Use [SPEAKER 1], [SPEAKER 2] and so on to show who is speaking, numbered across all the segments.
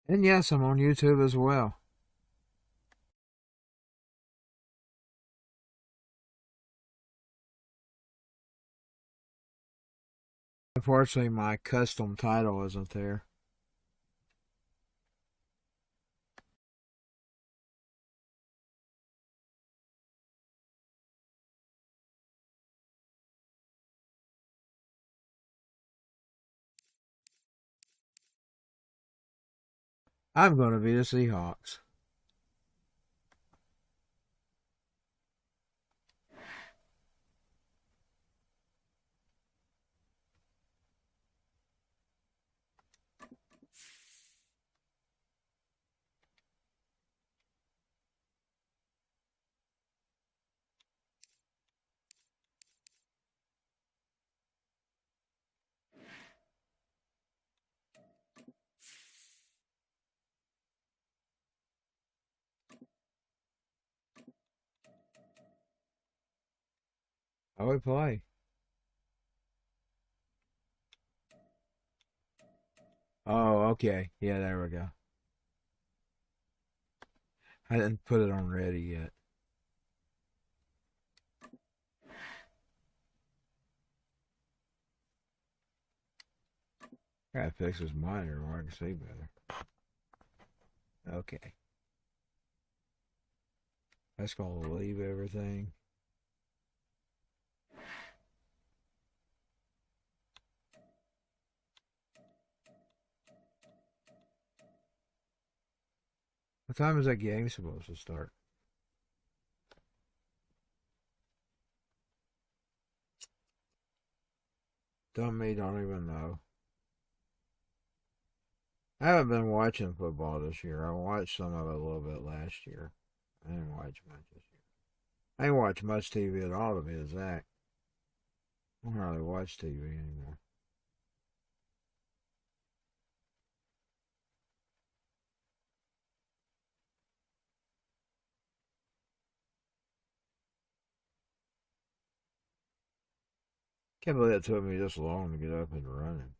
[SPEAKER 1] And yes, I'm on YouTube as well. Unfortunately, my custom title isn't there. I'm going to be the Seahawks. How we play? Oh, okay. Yeah, there we go. I didn't put it on ready yet. Gotta fix this monitor where I can see better. Okay. That's gonna leave everything. What time is that game supposed to start? Don't even know. I haven't been watching football this year. I watched some of it a little bit last year. I didn't watch much this year. I didn't watch much TV at all, to be exact. I don't hardly watch TV anymore. Can't believe it took me this long to get up and running.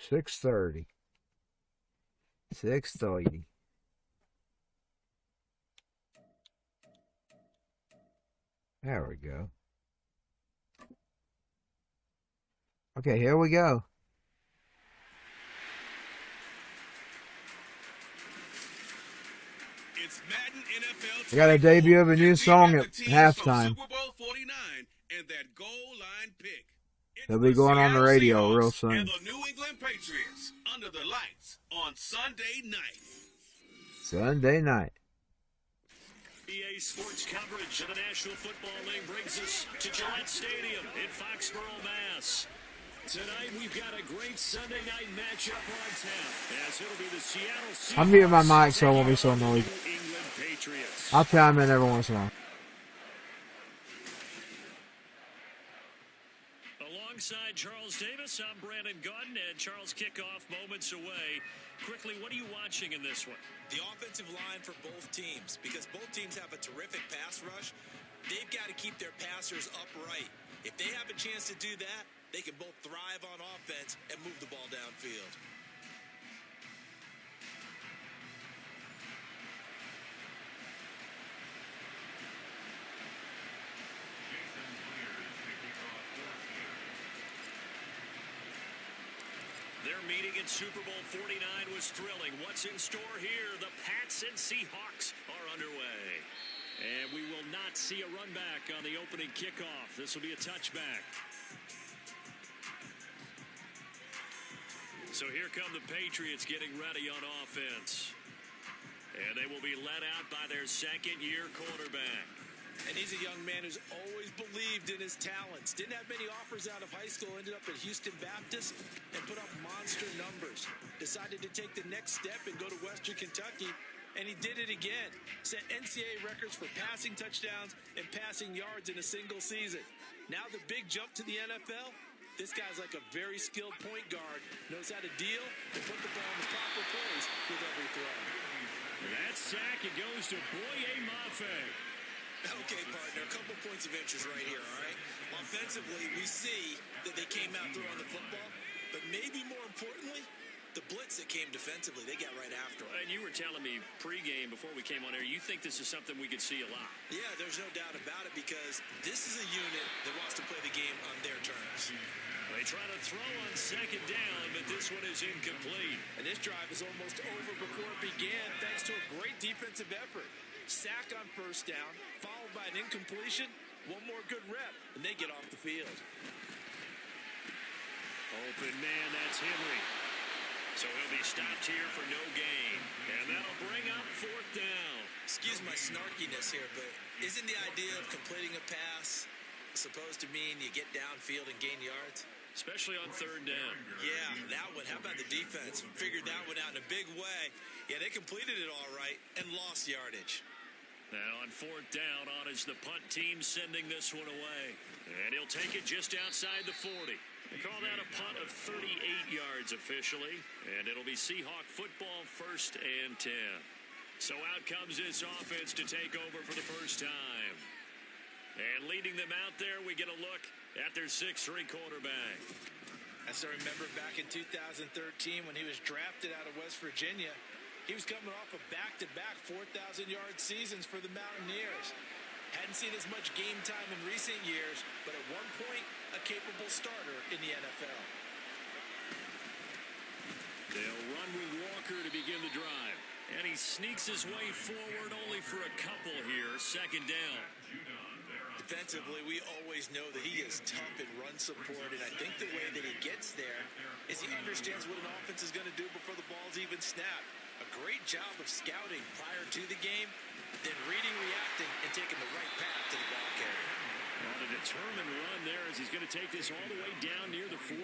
[SPEAKER 1] 6:30. 6:30. There we go. Okay, here we go.
[SPEAKER 2] It's Madden NFL.
[SPEAKER 1] We got a debut of a new song at halftime.
[SPEAKER 2] Super Bowl 49 and that goal line pick.
[SPEAKER 1] They'll be going on the radio real soon.
[SPEAKER 2] And the New England Patriots under the lights on Sunday night.
[SPEAKER 1] Sunday night.
[SPEAKER 3] EA Sports coverage of the National Football League brings us to Gillette Stadium in Foxborough, Mass. Tonight we've got a great Sunday night matchup on tap, as it'll be the Seattle Seahawks.
[SPEAKER 1] I'm muting my mic so I won't be so noisy.
[SPEAKER 3] New England Patriots.
[SPEAKER 1] I'll chime in every once in a while.
[SPEAKER 3] Alongside Charles Davis, I'm Brandon Gordon, and Charles kickoff moments away. Quickly, what are you watching in this one?
[SPEAKER 4] The offensive line for both teams, because both teams have a terrific pass rush. They've got to keep their passers upright. If they have a chance to do that, they can both thrive on offense and move the ball downfield.
[SPEAKER 3] Their meeting in Super Bowl 49 was thrilling. What's in store here? The Pats and Seahawks are underway. And we will not see a run back on the opening kickoff. This will be a touchback. So here come the Patriots getting ready on offense. And they will be led out by their second-year quarterback.
[SPEAKER 4] And he's a young man who's always believed in his talents. Didn't have many offers out of high school, ended up at Houston Baptist and put up monster numbers. Decided to take the next step and go to Western Kentucky, and he did it again. Set NCAA records for passing touchdowns and passing yards in a single season. Now the big jump to the NFL. This guy's like a very skilled point guard, knows how to deal and put the ball in the proper place with every throw.
[SPEAKER 3] That sack, it goes to Boye Mafe.
[SPEAKER 4] Okay, partner, a couple points of interest right here, all right? Offensively, we see that they came out throwing the football. but maybe more importantly, the blitz that came defensively, they got right after him.
[SPEAKER 3] And you were telling me pregame before we came on air, you think this is something we could see a lot.
[SPEAKER 4] Yeah, there's no doubt about it because this is a unit that wants to play the game on their terms.
[SPEAKER 3] They try to throw on second down, but this one is incomplete.
[SPEAKER 4] And this drive is almost over before it began thanks to a great defensive effort. Sack on first down, followed by an incompletion. One more good rep, and they get off the field.
[SPEAKER 3] Open man, that's Henry. So he'll be stopped here for no gain. And that'll bring up fourth down.
[SPEAKER 4] Excuse my snarkiness here, but isn't the idea of completing a pass supposed to mean you get downfield and gain yards?
[SPEAKER 3] Especially on third down.
[SPEAKER 4] Yeah, that one. How about the defense? Figured that one out in a big way. Yeah, they completed it all right and lost yardage.
[SPEAKER 3] Now on fourth down, on is the punt team sending this one away. And he'll take it just outside the 40. They call that a punt of 38 yards officially. And it'll be Seahawk football, 1st and 10. So out comes this offense to take over for the first time. And leading them out there, we get a look at their 6'3" quarterback.
[SPEAKER 4] As I remember back in 2013 when he was drafted out of West Virginia, he was coming off of back-to-back 4,000-yard seasons for the Mountaineers. Hadn't seen as much game time in recent years, but at one point, a capable starter in the NFL.
[SPEAKER 3] They'll run with Walker to begin the drive. And he sneaks his way forward only for a couple here. Second down.
[SPEAKER 4] Defensively, we always know that he is tough in run support, and I think the way that he gets there is he understands what an offense is going to do before the ball's even snapped. A great job of scouting prior to the game, then reading, reacting, and taking the right path to the ball carrier.
[SPEAKER 3] On a determined run there as he's going to take this all the way down near the 40.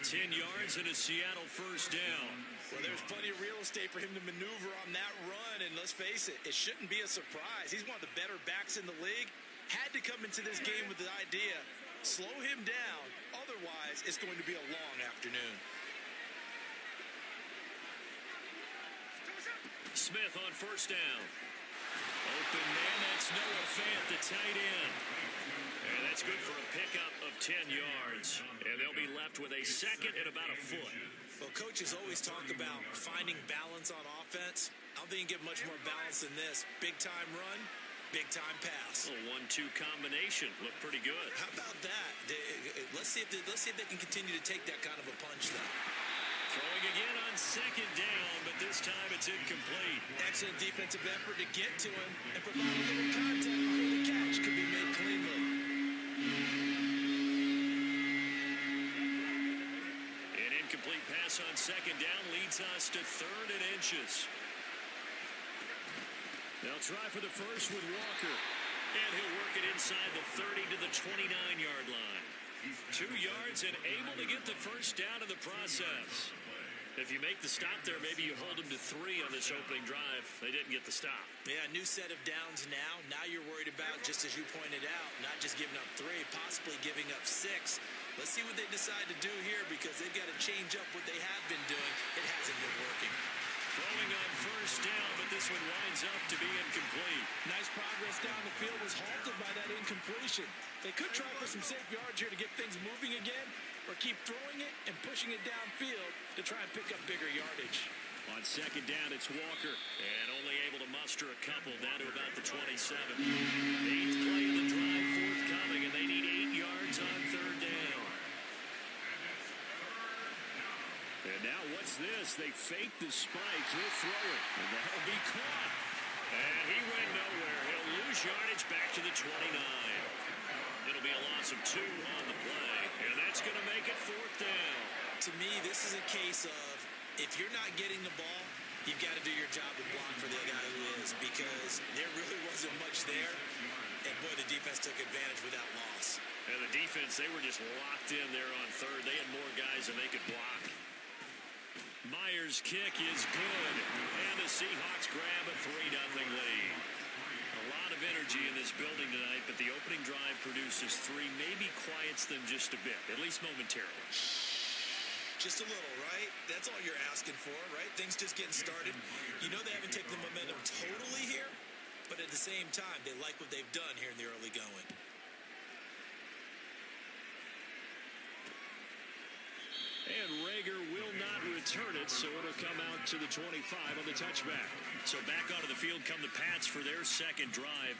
[SPEAKER 3] 10 yards and a Seattle first down.
[SPEAKER 4] Well, there's plenty of real estate for him to maneuver on that run, and let's face it, it shouldn't be a surprise. He's one of the better backs in the league. Had to come into this game with the idea, slow him down, otherwise it's going to be a long afternoon.
[SPEAKER 3] Smith on first down. Open man, that's Noah Fant, the tight end. And that's good for a pickup of 10 yards. And they'll be left with a second and about a foot.
[SPEAKER 4] Well, coaches always talk about finding balance on offense. I don't think you can get much more balance than this. Big-time run, big-time pass.
[SPEAKER 3] A 1-2 combination. Looked pretty good.
[SPEAKER 4] How about that? Let's see if they can continue to take that kind of a punch, though.
[SPEAKER 3] Throwing again on second down, but this time it's incomplete.
[SPEAKER 4] Excellent defensive effort to get to him and provide a little contact before the catch could be made cleanly.
[SPEAKER 3] An incomplete pass on second down leads us to 3rd and inches. They'll try for the first with Walker. And he'll work it inside the 30 to the 29-yard line. 2 yards and able to get the first down in the process. If you make the stop there, maybe you hold them to 3 on this opening drive. They didn't get the stop.
[SPEAKER 4] Yeah, new set of downs now. Now you're worried about, just as you pointed out, not just giving up 3, possibly giving up 6. Let's see what they decide to do here because they've got to change up what they have been doing. It hasn't been working.
[SPEAKER 3] Throwing on first down, but this one winds up to be incomplete.
[SPEAKER 4] Nice progress down the field was halted by that incompletion. They could try for some safe yards here to get things moving again, or keep throwing it and pushing it downfield to try and pick up bigger yardage.
[SPEAKER 3] On second down, it's Walker, and only able to muster a couple down to about the 27. 8th play of the drive forthcoming, and they need 8 yards on third down. And now what's this? They fake the spike. He'll throw it, and that'll be caught. And he went nowhere. He'll lose yardage back to the 29. It'll be a loss of 2 on the play, and that's going to make it 4th down.
[SPEAKER 4] To me, this is a case of if you're not getting the ball, you've got to do your job and block for the guy who is, because there really wasn't much there. And boy, the defense took advantage with that loss.
[SPEAKER 3] And the defense, they were just locked in there on third. They had more guys than they could block. Myers' kick is good, and the Seahawks grab a 3-0 lead. A lot of energy in this building tonight, but the opening drive produces 3, maybe quiets them just a bit, at least momentarily.
[SPEAKER 4] Just a little, right? That's all you're asking for, right? Things just getting started. You know they haven't taken the momentum totally here, but at the same time, they like what they've done here in the early going.
[SPEAKER 3] And Rager will not return it, so it'll come out to the 25 on the touchback. So back onto the field come the Pats for their second drive.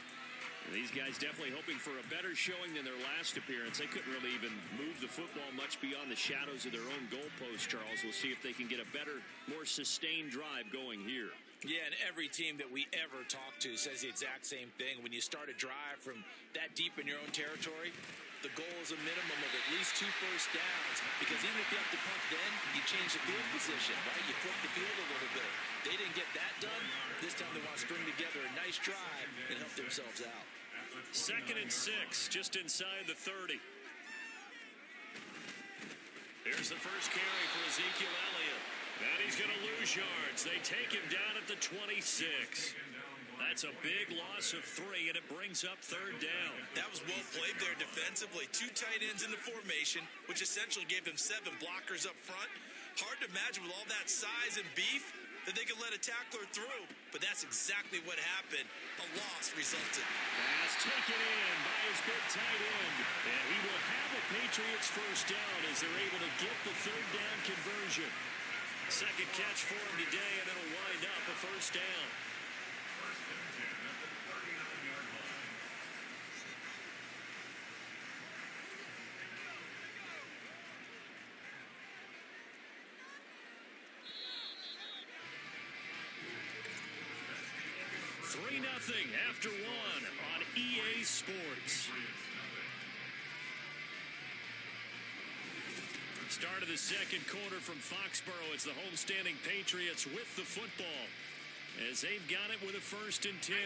[SPEAKER 3] These guys definitely hoping for a better showing than their last appearance. They couldn't really even move the football much beyond the shadows of their own goalpost, Charles. We'll see if they can get a better, more sustained drive going here.
[SPEAKER 4] Yeah, and every team that we ever talk to says the exact same thing. When you start a drive from that deep in your own territory, the goal is a minimum of at least 2 first downs, because even if you have to punt then, you change the field position, right? You flip the field a little bit. They didn't get that done. This time they want to string together a nice drive and help themselves out.
[SPEAKER 3] 2nd and 6, just inside the 30. Here's the first carry for Ezekiel Elliott. And he's going to lose yards. They take him down at the 26. That's a big loss of 3, and it brings up 3rd down.
[SPEAKER 4] That was well played there defensively. 2 tight ends in the formation, which essentially gave them 7 blockers up front. Hard to imagine with all that size and beef that they could let a tackler through, but that's exactly what happened. A loss resulted.
[SPEAKER 3] Pass taken in by his big tight end, and he will have a Patriots first down as they're able to get the 3rd down conversion. Second catch for him today, and it'll wind up a first down. Nothing after 1 on EA Sports. Start of the second quarter from Foxborough. It's the homestanding Patriots with the football as they've got it with a 1st and 10.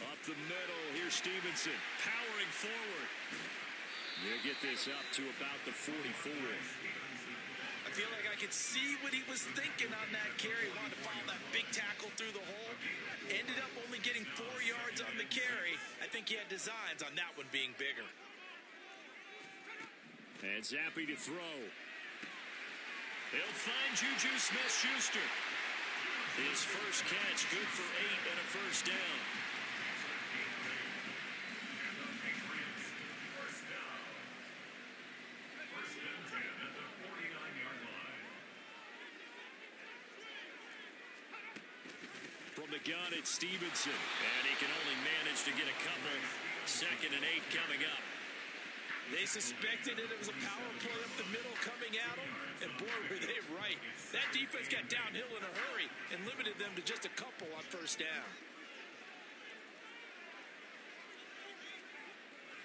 [SPEAKER 3] Up the middle, here's Stevenson powering forward. They'll get this up to about the 44.
[SPEAKER 4] I feel like I could see what he was thinking on that carry. Wanted to follow that big tackle through the hole. Ended up only getting 4 yards on the carry. I think he had designs on that one being bigger.
[SPEAKER 3] And Zappi to throw. He'll find Juju Smith-Schuster. His first catch, good for 8 and a first down. The gun at Stevenson, and he can only manage to get a couple. 2nd and 8 coming up.
[SPEAKER 4] They suspected it was a power play up the middle coming at them, and boy, were they right. That defense got downhill in a hurry and limited them to just a couple on first down.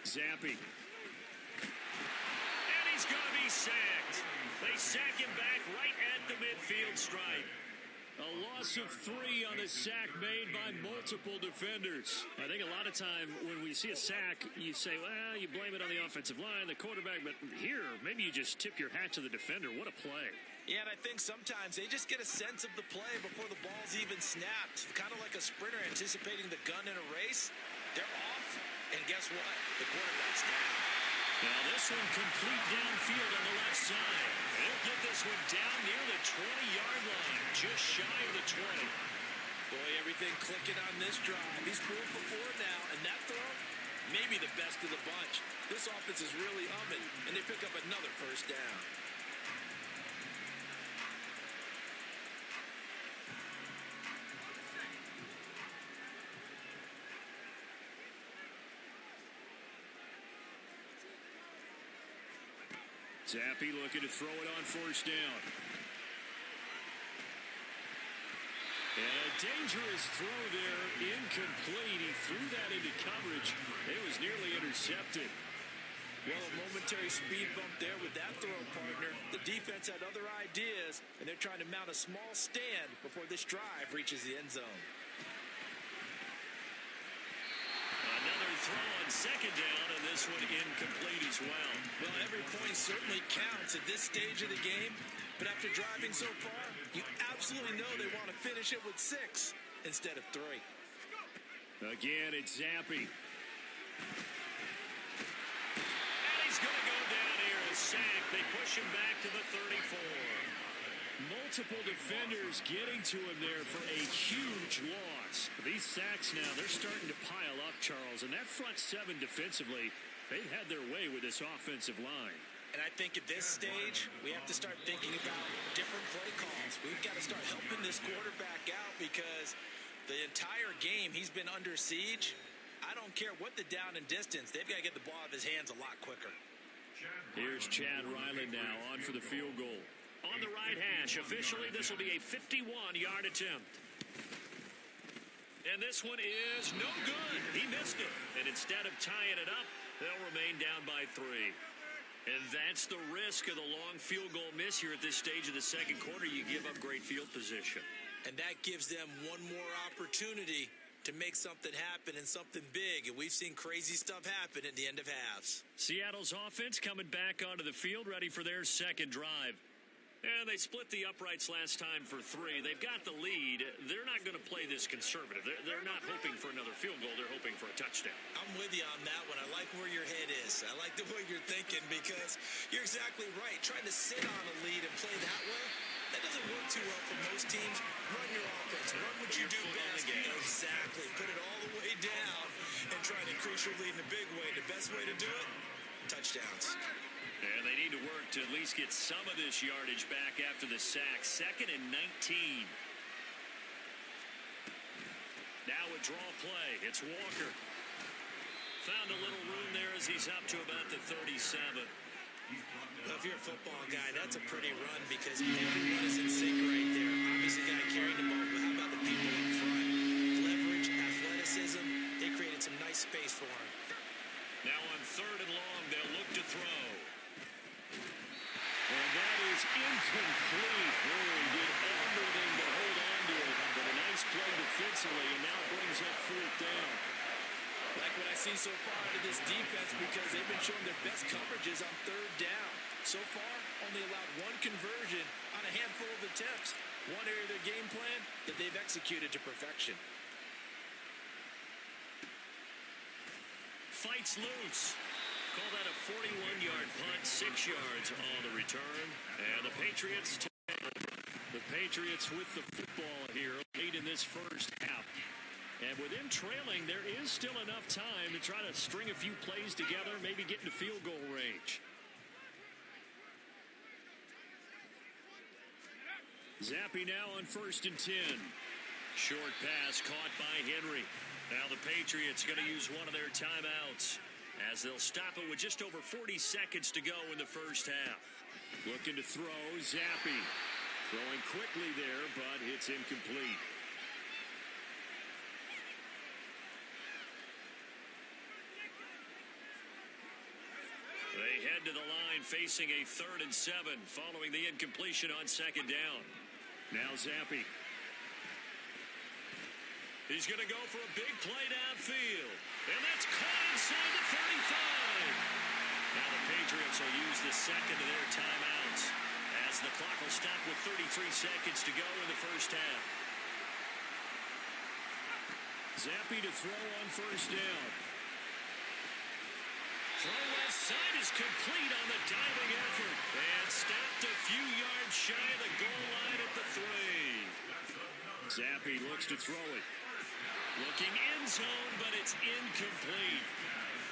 [SPEAKER 3] Zappi. And he's going to be sacked. They sack him back right at the midfield stripe. A loss of 3 on the sack made by multiple defenders. I think a lot of time when we see a sack, you say, well, you blame it on the offensive line, the quarterback, but here, maybe you just tip your hat to the defender. What a play.
[SPEAKER 4] Yeah, and I think sometimes they just get a sense of the play before the ball's even snapped. Kind of like a sprinter anticipating the gun in a race. They're off, and guess what? The quarterback's down.
[SPEAKER 3] Now this one complete downfield on the left side. They'll get this one down near the 20-yard line, just shy of the 20.
[SPEAKER 4] Boy, everything clicking on this drive. He's moved before now, and that throw, maybe the best of the bunch. This offense is really humming, and they pick up another first down.
[SPEAKER 3] Zappi looking to throw it on first down. And a dangerous throw there, incomplete. He threw that into coverage. It was nearly intercepted.
[SPEAKER 4] Well, a momentary speed bump there with that throw, partner. The defense had other ideas, and they're trying to mount a small stand before this drive reaches the end zone.
[SPEAKER 3] Another throw on second down, and this one incomplete as well.
[SPEAKER 4] Well, every point certainly counts at this stage of the game, but after driving so far, you absolutely know they want to finish it with 6 instead of 3.
[SPEAKER 3] Again, it's Zappi. And he's going to go down here, a sack. They push him back to the 34. Multiple defenders getting to him there for a huge loss. These sacks now, they're starting to pile up, Charles. And that front seven defensively, they've had their way with this offensive line.
[SPEAKER 4] And I think at this stage, we have to start thinking about different play calls. We've got to start helping this quarterback out because the entire game he's been under siege. I don't care what the down and distance. They've got to get the ball out of his hands a lot quicker.
[SPEAKER 3] Here's Chad Ryland now on for the field goal. On the right hash, officially this will be a 51-yard attempt. And this one is no good. He missed it. And instead of tying it up, they'll remain down by 3. And that's the risk of the long field goal miss here at this stage of the second quarter. You give up great field position.
[SPEAKER 4] And that gives them one more opportunity to make something happen and something big. And we've seen crazy stuff happen at the end of halves.
[SPEAKER 3] Seattle's offense coming back onto the field, ready for their second drive. And they split the uprights last time for 3. They've got the lead. They're not going to play this conservative. They're not hoping for another field goal. They're hoping for a touchdown.
[SPEAKER 4] I'm with you on that one. I like where your head is. I like the way you're thinking because you're exactly right. Trying to sit on a lead and play that way, that doesn't work too well for most teams. Run your offense. Run what you do best. Exactly. Put it all the way down and try to increase your lead in a big way. The best way to do it, touchdowns.
[SPEAKER 3] And they need to work to at least get some of this yardage back after the sack. 2nd and 19. Now a draw play. It's Walker. Found a little room there as he's up to about the 37.
[SPEAKER 4] Well, if you're a football guy, that's a pretty run because everyone is in sync right there. Obviously, the guy carrying the ball, but how about the people in front? Leverage, athleticism, they created some nice space for him.
[SPEAKER 3] Now on 3rd and long, they'll look to throw. And that is incomplete. Oh, he did everything to hold on to it. But a nice play defensively, and now brings up 4th down.
[SPEAKER 4] Like what I see so far out of this defense because they've been showing their best coverages on 3rd down. So far, only allowed 1 conversion on a handful of attempts. One area of their game plan that they've executed to perfection.
[SPEAKER 3] Fights loose. Call that a 41-yard punt, 6 yards on the return. And the Patriots take over. The Patriots with the football here late in this first half. And with them trailing, there is still enough time to try to string a few plays together, maybe get into field goal range. Zappi now on 1st and 10. Short pass caught by Henry. Now the Patriots going to use one of their timeouts as they'll stop it with just over 40 seconds to go in the first half. Looking to throw, Zappi. Throwing quickly there, but it's incomplete. They head to the line facing a 3rd and 7 following the incompletion on 2nd down. Now Zappi. He's going to go for a big play downfield. And that's caught inside the 35. Now the Patriots will use the second of their timeouts as the clock will stop with 33 seconds to go in the first half. Zappi to throw on 1st down. Throw left side is complete on the diving effort. And stopped a few yards shy of the goal line at the 3. Zappi looks to throw it. Looking end zone, but it's incomplete.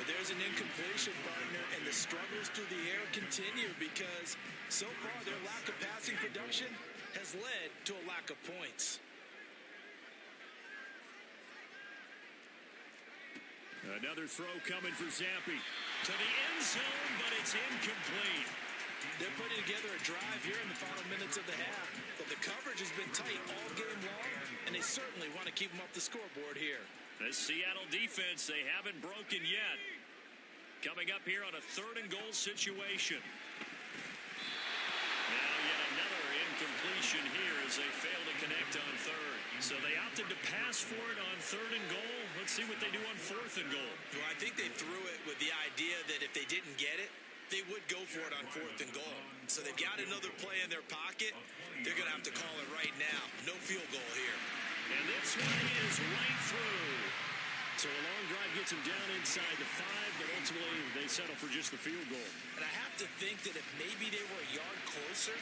[SPEAKER 4] But there's an incompletion, partner, and the struggles through the air continue because so far their lack of passing production has led to a lack of points.
[SPEAKER 3] Another throw coming for Zappi. To the end zone, but it's incomplete.
[SPEAKER 4] They're putting together a drive here in the final minutes of the half. But the coverage has been tight all game long, and they certainly want to keep them up the scoreboard here.
[SPEAKER 3] The Seattle defense, they haven't broken yet. Coming up here on a 3rd and goal situation. Now yet another incompletion here as they fail to connect on 3rd. So they opted to pass for it on 3rd and goal. Let's see what they do on 4th and goal.
[SPEAKER 4] Well, I think they threw it with the idea that if they didn't get it, they would go for it on 4th and goal. So they've got another play in their pocket. They're going to have to call it right now. No field goal here.
[SPEAKER 3] And this one is right through. So a long drive gets them down inside the 5, but ultimately they settle for just the field goal.
[SPEAKER 4] And I have to think that if maybe they were a yard closer,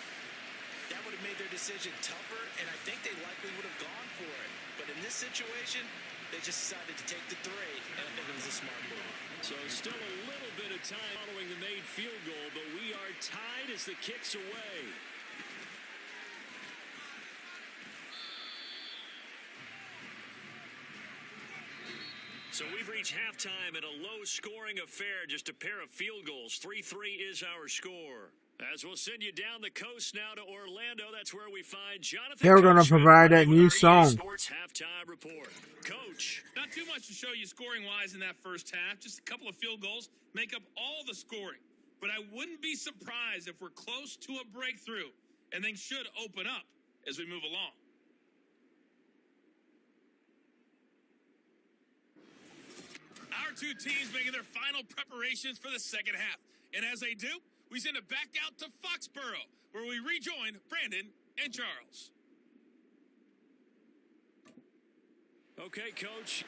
[SPEAKER 4] that would have made their decision tougher, and I think they likely would have gone for it. But in this situation, they just decided to take the three, and I think it was a smart move.
[SPEAKER 3] So still a little bit of time following the made field goal, but we are tied as the kick's away. So we've reached halftime in a low-scoring affair, just a pair of field goals. 3-3 is our score. As we'll send you down the coast now to Orlando, that's where we find Jonathan.
[SPEAKER 1] They're going to
[SPEAKER 3] Coachman
[SPEAKER 1] provide that
[SPEAKER 3] with
[SPEAKER 1] new
[SPEAKER 3] our
[SPEAKER 1] song.
[SPEAKER 3] Sports halftime report. Coach.
[SPEAKER 5] Not too much to show you scoring-wise in that first half. Just a couple of field goals make up all the scoring. But I wouldn't be surprised if we're close to a breakthrough, and things should open up as we move along. Our two teams making their final preparations for the second half. And as they do, we send it back out to Foxborough, where we rejoin Brandon and Charles.
[SPEAKER 3] Okay, Coach.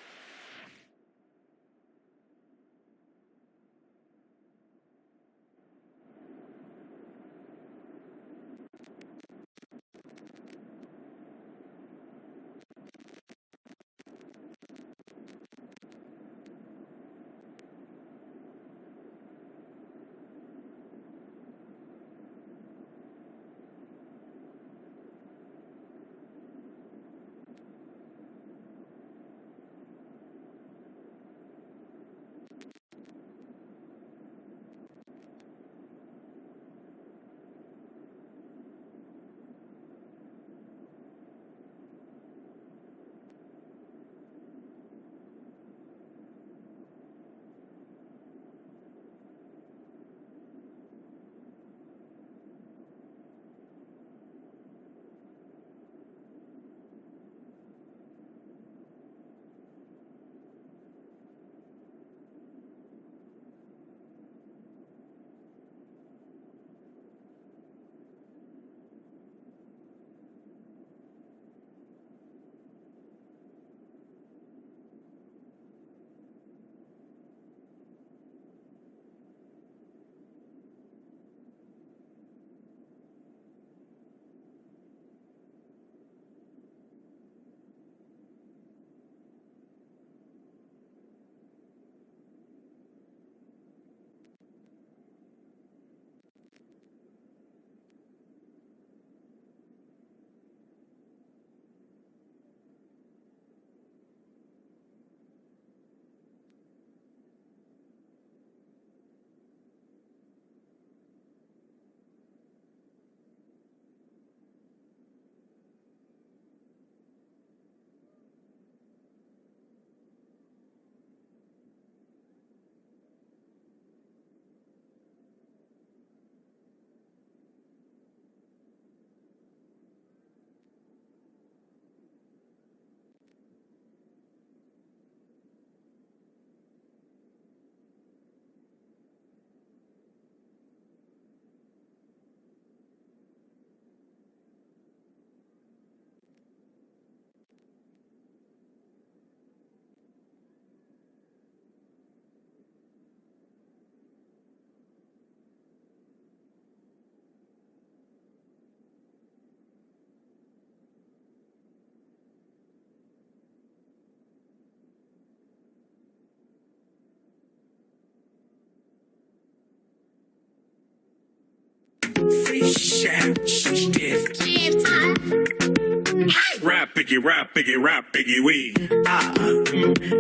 [SPEAKER 2] Rap biggie, rap biggie, rap biggie, we.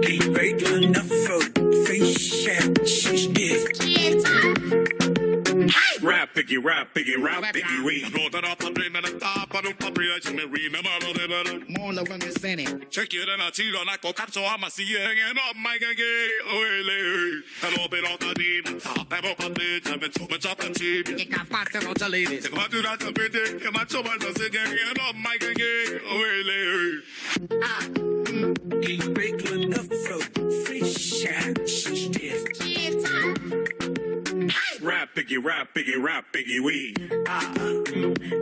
[SPEAKER 6] Ain't regular enough for face shit. She's
[SPEAKER 2] Rap biggie, rap biggie, rap biggie, we.
[SPEAKER 6] More love in the Senate.
[SPEAKER 2] Check it and I cheat on I go cap so I'm a see hanging up my gay. Hello, bit on the deep. Top level on the I've been too much up and cheap.
[SPEAKER 6] You got faster on the ladies.
[SPEAKER 2] Take my do that a bit. Come on, so much as hanging up my gay.
[SPEAKER 6] Ain't regular enough for face shit. She's
[SPEAKER 2] Rap biggie, rap biggie, rap biggie, we.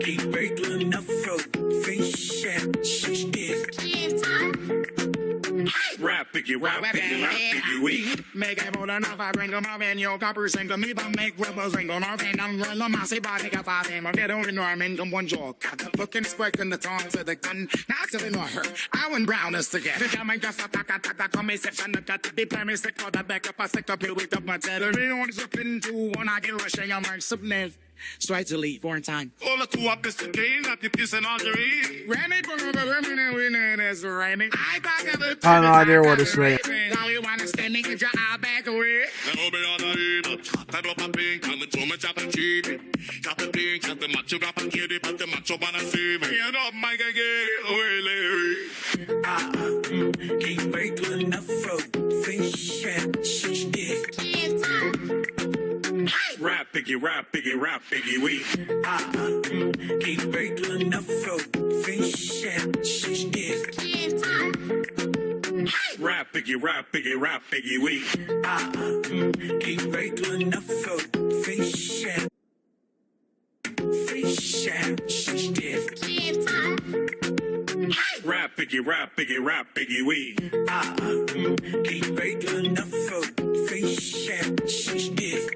[SPEAKER 6] Ain't regular enough for face shit. She's
[SPEAKER 2] Rap Piggy, rap, piggy, rap, piggy, we.
[SPEAKER 7] Make it more than enough. I bring them up in your copper single. Me to make rebels ring on our vein. I'm real massive body. Got five name. I get over in our men. Come one jaw. Got the looking squick in the tongues of the gun. Now to the north. I went brown is to get. The gamma just attack. Come is if I got to be premise. Stick for the back up. I stick up here with up my tether. We don't slip into one. I get rushing. I'm like submit. Straight to lead. Foreign time.
[SPEAKER 2] All the two up is the game. Got the piece and lingerie.
[SPEAKER 7] Randy, it's raining. I
[SPEAKER 1] have no idea what to say.
[SPEAKER 7] All you want is standing if your eye back away.
[SPEAKER 2] And over on the river, I drop a pink, and the woman chop and cheap. Chop the pink, chop the macho, drop and kitty, but the macho wanna see me. And up, Mike, again, Larry.
[SPEAKER 6] Can't break enough road. Fish and stiff.
[SPEAKER 2] Rap, piggy, rap, piggy, rap, piggy, we.
[SPEAKER 6] Can't break enough road. Fish and stiff.
[SPEAKER 2] Rap, piggy, rap, piggy, rap, piggy, we.
[SPEAKER 6] Can't break enough road. Fish and stiff.
[SPEAKER 2] Rap, piggy, rap, piggy, rap, piggy, we.
[SPEAKER 6] Can't break enough road. Fish and stiff.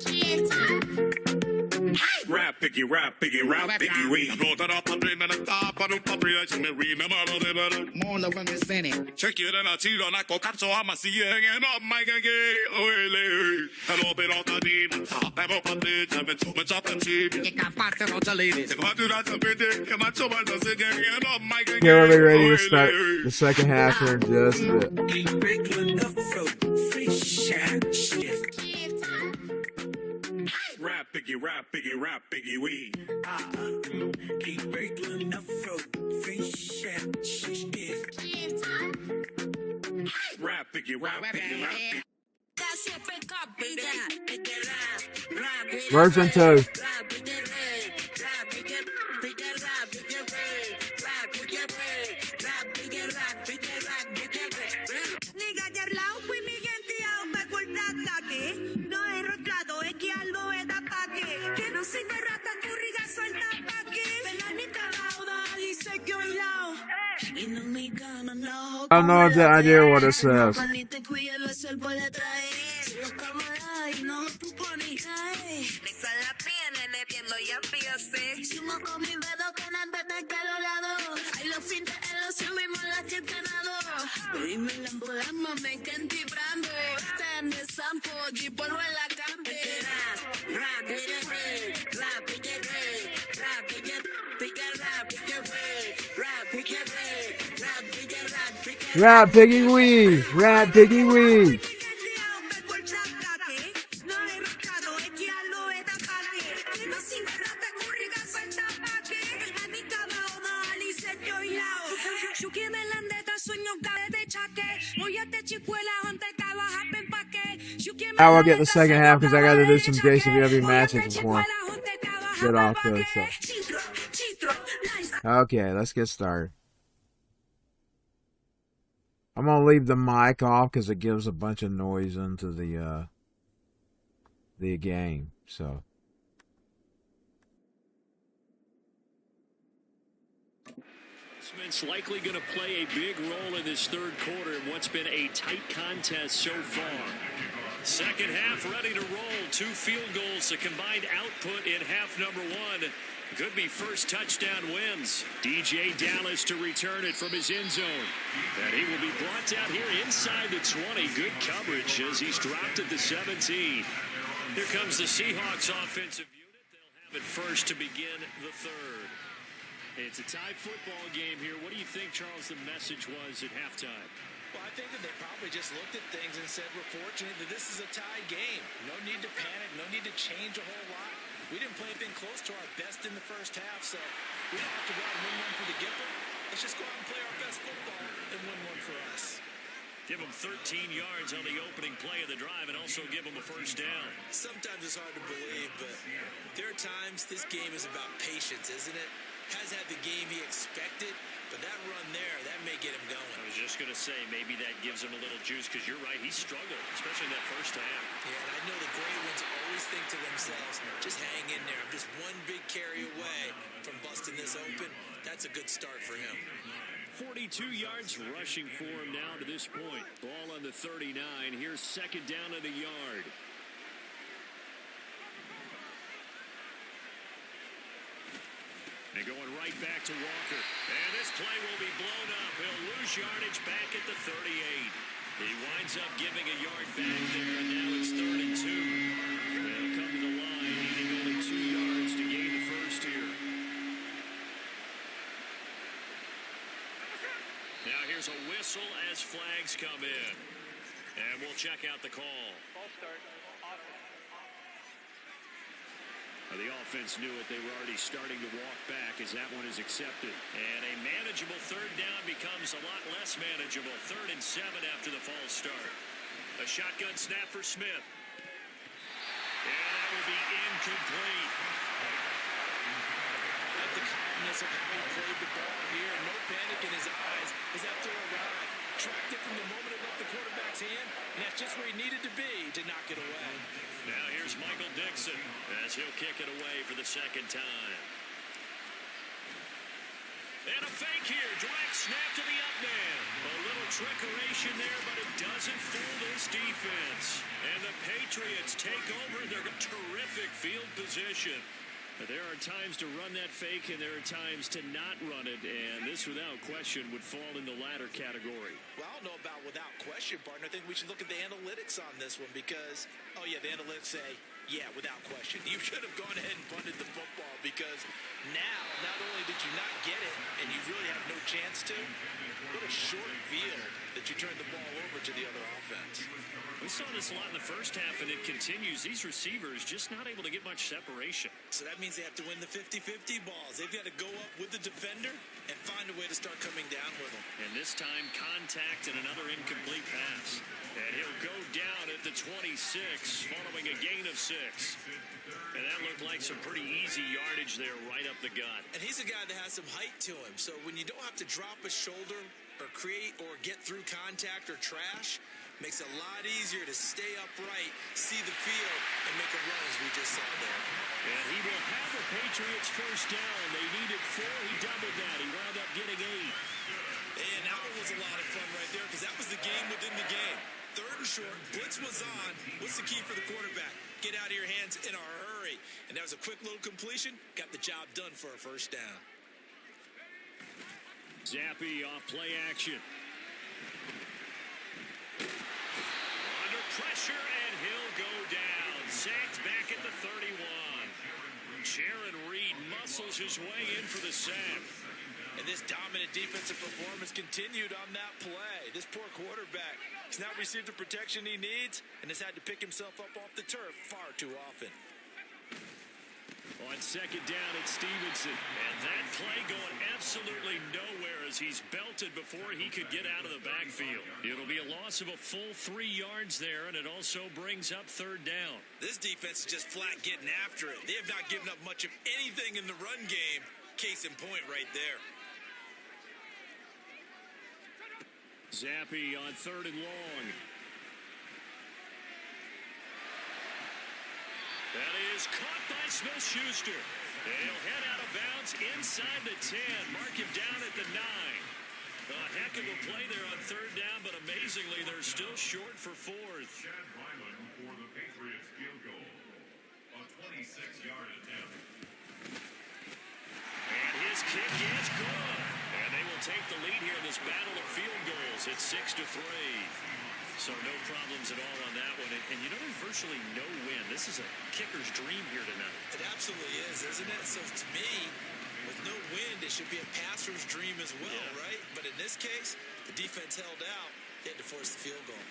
[SPEAKER 2] Rap, piggy, rap, piggy, rap, piggy, we. I brought that up and bring me the top, I don't comprehension, me remember all the better.
[SPEAKER 7] More than one is in it.
[SPEAKER 2] Check it and I cheat on that cock, so I'm a see you hanging up, Mike, again, Larry. And open all the deep, top, I'm up on the jump, and too much up and cheap.
[SPEAKER 7] You got five to leave it.
[SPEAKER 2] If I do that, I'm pretty, and my trouble does it again, up, Mike, again.
[SPEAKER 1] Okay, we're ready to start the second half here in just a bit.
[SPEAKER 6] Can't break enough road. Fish and stiff.
[SPEAKER 2] Rap, piggy, rap, piggy, rap, piggy, we.
[SPEAKER 6] Can't break enough road. Fish and stiff.
[SPEAKER 2] Rap, piggy, rap, piggy, rap, piggy.
[SPEAKER 1] Version 2. I have no idea what it says. Rap piggy wee, rap piggy wee. I will get the second half because I got to do some JCW matches before get off this. So. Okay, let's get started. I'm gonna leave the mic off because it gives a bunch of noise into the game. So.
[SPEAKER 3] Smith's likely going to play a big role in this third quarter in what's been a tight contest so far. Second half ready to roll. 2 field goals, a combined output in half number 1. Could be first touchdown wins. DJ Dallas to return it from his end zone. And he will be brought down here inside the 20. Good coverage as he's dropped at the 17. Here comes the Seahawks offensive unit. They'll have it first to begin the third. It's a tie football game here. What do you think, Charles, the message was at halftime?
[SPEAKER 4] Well, I think that they probably just looked at things and said, we're fortunate that this is a tie game. No need to panic. No need to change a whole lot. We didn't play anything close to our best in the first half, so we don't have to go out and win one for the Gipper. Let's just go out and play our best football and win one for us.
[SPEAKER 3] Give them 13 yards on the opening play of the drive and also give them a first down.
[SPEAKER 4] Sometimes it's hard to believe, but there are times this game is about patience, isn't it? Has had the game he expected, but that run there, that may get him going.
[SPEAKER 3] I was just going to say, maybe that gives him a little juice, because you're right, he struggled, especially in that first half.
[SPEAKER 4] Yeah, and I know the great ones always think to themselves, just hang in there. I'm just one big carry away from busting this open. That's a good start for him.
[SPEAKER 3] 42 yards rushing for him now to this point. Ball on the 39. Here's second down and a yard. And going right back to Walker. And this play will be blown up. He'll lose yardage back at the 38. He winds up giving a yard back there, and now it's 3rd and 2. They'll come to the line, needing only 2 yards to gain the first here. Now here's a whistle as flags come in. And we'll check out the call.
[SPEAKER 8] Ball start.
[SPEAKER 3] The offense knew it. They were already starting to walk back as that one is accepted. And a manageable 3rd down becomes a lot less manageable. 3rd and 7 after the false start. A shotgun snap for Smith. And that will be incomplete.
[SPEAKER 4] At the calmness of how he played the ball here, no panic in his eyes as after a ride. Tracked it from the moment it left the quarterback's hand, and that's just where he needed to be to knock it away.
[SPEAKER 3] Now here's Michael Dixon as he'll kick it away for the second time. And a fake here. Direct snap to the up man. A little trickeration there, but it doesn't fool this defense. And the Patriots take over. They're in terrific field position. But there are times to run that fake, and there are times to not run it. And this, without question, would fall in the latter category.
[SPEAKER 4] Well, I don't know about without question, partner. I think we should look at the analytics on this one because, oh, yeah, the analytics say, yeah, without question. You should have gone ahead and punted the football because now, not only did you not get it, and you really have no chance to, what a short field that you turned the ball over to the other offense.
[SPEAKER 3] We saw this a lot in the first half, and it continues. These receivers just not able to get much separation.
[SPEAKER 4] So that means they have to win the 50-50 balls. They've got to go up with the defender and find a way to start coming down with them.
[SPEAKER 3] And this time, contact and another incomplete pass. And he'll go down at the 26, following a gain of 6. And that looked like some pretty easy yardage there right up the gut.
[SPEAKER 4] And he's a guy that has some height to him. So when you don't have to drop a shoulder or create or get through contact or trash, makes it a lot easier to stay upright, see the field, and make a run as we just saw there.
[SPEAKER 3] And he will have the Patriots first down. They needed 4. He doubled that. He wound up getting 8.
[SPEAKER 4] And that one was a lot of fun right there because that was the game within the game. 3rd and short, blitz was on. What's the key for the quarterback? Get out of your hands in a hurry. And that was a quick little completion. Got the job done for a first down.
[SPEAKER 3] Zappe off play action. Under pressure, and he'll go down. Sacked back at the 31. Jaron Reed muscles his way in for the sack.
[SPEAKER 4] And this dominant defensive performance continued on that play. This poor quarterback has not received the protection he needs and has had to pick himself up off the turf far too often.
[SPEAKER 3] On second down, it's Stevenson. And that play going absolutely nowhere as he's belted before he could get out of the backfield. It'll be a loss of a full 3 yards there, and it also brings up 3rd down.
[SPEAKER 4] This defense is just flat getting after it. They have not given up much of anything in the run game. Case in point right there.
[SPEAKER 3] Zappe on 3rd and long. That is caught by Smith-Schuster. He'll head out of bounds inside the 10. Mark him down at the 9. A heck of a play there on 3rd down, but amazingly, they're still short for 4th.
[SPEAKER 9] Chad Ryland for the Patriots field goal. A 26-yard attempt.
[SPEAKER 3] And his kick is good. And they will take the lead here in this battle of field goals. It's 6-3. So no problems at all on that one. And you know, there's virtually no win. This is a kicker's dream here tonight.
[SPEAKER 4] It absolutely is, isn't it? So to me, with no wind, it should be a passer's dream as well, right? But in this case, the defense held out. They had to force the field goal.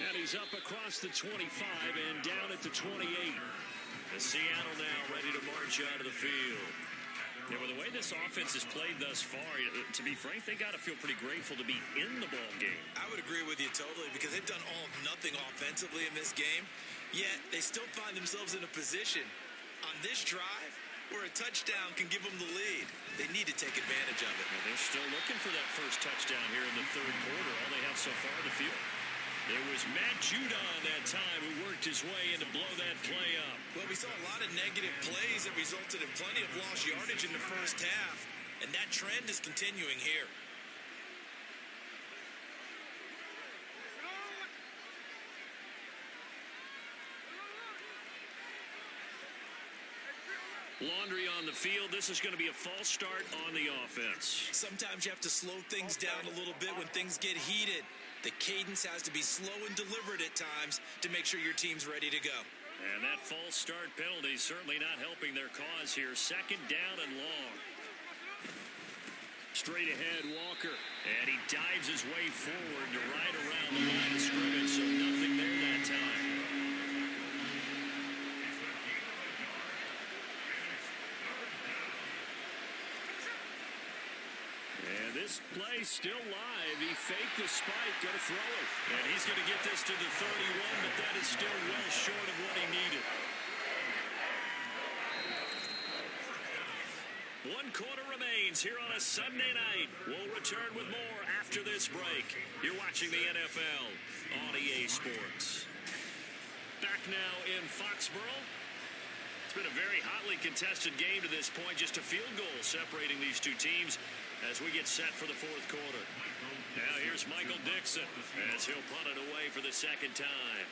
[SPEAKER 3] And he's up across the 25 and down at the 28. The Seattle now ready to march out of the field. Yeah, well, the way this offense has played thus far, to be frank, they got to feel pretty grateful to be in the ball game.
[SPEAKER 4] I would agree with you totally because they've done all of nothing offensively in this game, yet they still find themselves in a position on this drive where a touchdown can give them the lead. They need to take advantage of it.
[SPEAKER 3] Well, they're still looking for that first touchdown here in the 3rd quarter, all they have so far in the field. It was Matt Judon that time who worked his way in to blow that play up.
[SPEAKER 4] Well, we saw a lot of negative plays that resulted in plenty of lost yardage in the first half. and that trend is continuing here.
[SPEAKER 3] Laundry on the field. This is going to be a false start on the offense.
[SPEAKER 4] Sometimes you have to slow things down a little bit when things get heated. The cadence has to be slow and deliberate at times to make sure your team's ready to go.
[SPEAKER 3] And that false start penalty certainly not helping their cause here. Second down and long. Straight ahead, Walker. And he dives his way forward to right around the line of scrimmage, so nothing there that time. And this play still live. He faked the spike, going to throw it. And he's going to get this to the 31, but that is still well short of what he needed. 1 quarter remains here on a Sunday night. We'll return with more after this break. You're watching the NFL on EA Sports. Back now in Foxborough. It's been a very hotly contested game to this point. Just a field goal separating these two teams as we get set for the fourth quarter. Now here's Michael Dixon as he'll punt it away for the second time.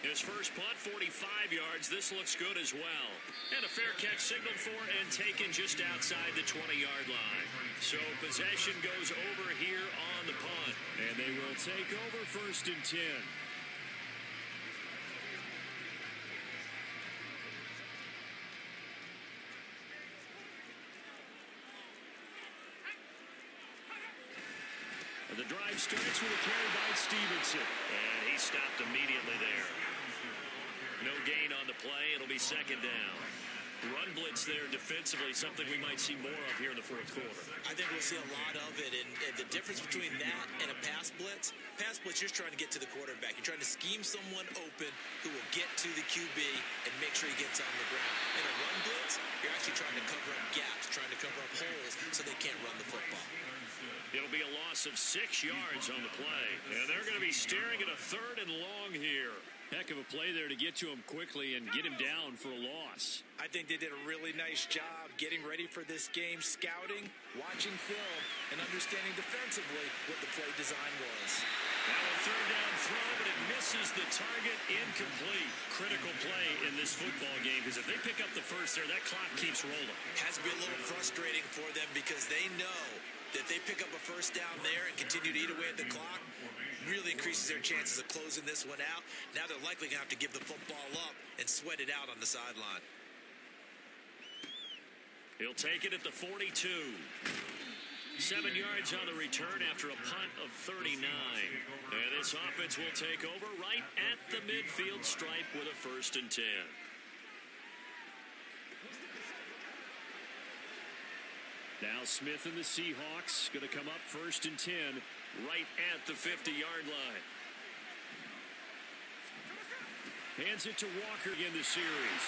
[SPEAKER 3] His first punt, 45 yards. This looks good as well. And a fair catch signaled for and taken just outside the 20-yard line. So possession goes over here on the punt. And they will take over 1st and 10. And the drive starts with a carry by Stevenson. And he stopped immediately there. No gain on the play. It'll be second down. Run blitz there defensively, something we might see more of here in the fourth quarter.
[SPEAKER 4] I think we'll see a lot of it, and the difference between that and a pass blitz, you're just trying to get to the quarterback. You're trying to scheme someone open who will get to the QB and make sure he gets on the ground. In a run blitz, you're actually trying to cover up gaps, trying to cover up holes so they can't run the football.
[SPEAKER 3] It'll be a loss of 6 yards on the play, and they're going to be staring at a 3rd and long here. Heck of a play there to get to him quickly and get him down for a loss.
[SPEAKER 4] I think they did a really nice job getting ready for this game, scouting, watching film, and understanding defensively what the play design was.
[SPEAKER 3] Now a 3rd down throw, but it misses the target, incomplete. Critical play in this football game, because if they pick up the first there, that clock keeps rolling.
[SPEAKER 4] Has to be a little frustrating for them because they know that they pick up a first down there and continue to eat away at the clock, really increases their chances of closing this one out. Now they're likely going to have to give the football up and sweat it out on the sideline.
[SPEAKER 3] He'll take it at the 42. 7 yards on the return after a punt of 39. And this offense will take over right at the midfield stripe with a 1st and 10. Now Smith and the Seahawks going to come up 1st and 10 right at the 50-yard line. Hands it to Walker in the series.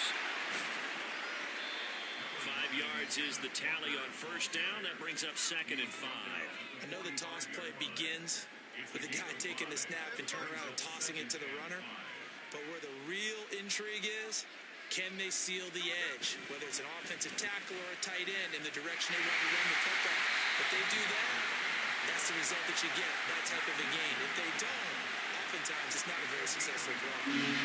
[SPEAKER 3] 5 yards is the tally on 1st down. That brings up 2nd and 5.
[SPEAKER 4] I know the toss play begins with the guy taking the snap and turning around and tossing it to the runner. But where the real intrigue is, can they seal the edge, whether it's an offensive tackle or a tight end, in the direction they want to run the football? If they do that, that's the result that you get, that type of a gain. If they don't, oftentimes it's not a very successful play.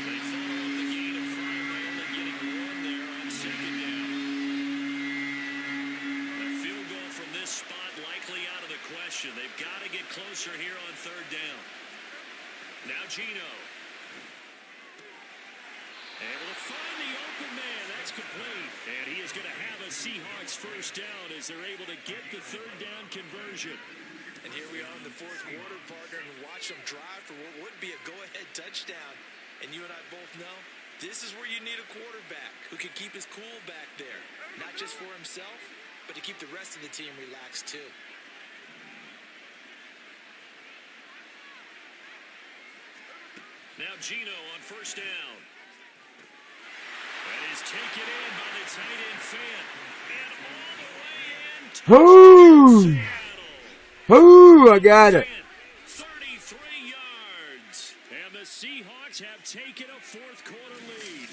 [SPEAKER 3] They follow up the gain of 5 by only getting 1 there on 2nd down. A field goal from this spot likely out of the question. They've got to get closer here on 3rd down. Now Gino. Able to find the open man. That's complete. And he is going to have a Seahawks 1st down as they're able to get the 3rd down conversion.
[SPEAKER 4] And here we are in the 4th quarter, partner, and watch them drive for what would be a go-ahead touchdown. And you and I both know this is where you need a quarterback who can keep his cool back there. Not just for himself, but to keep the rest of the team relaxed too.
[SPEAKER 3] Now Gino on 1st down. That is taken in by the tight end Fant. And all the way in.
[SPEAKER 1] Ooh, I got it.
[SPEAKER 3] 33 yards. And the Seahawks have taken a 4th quarter lead.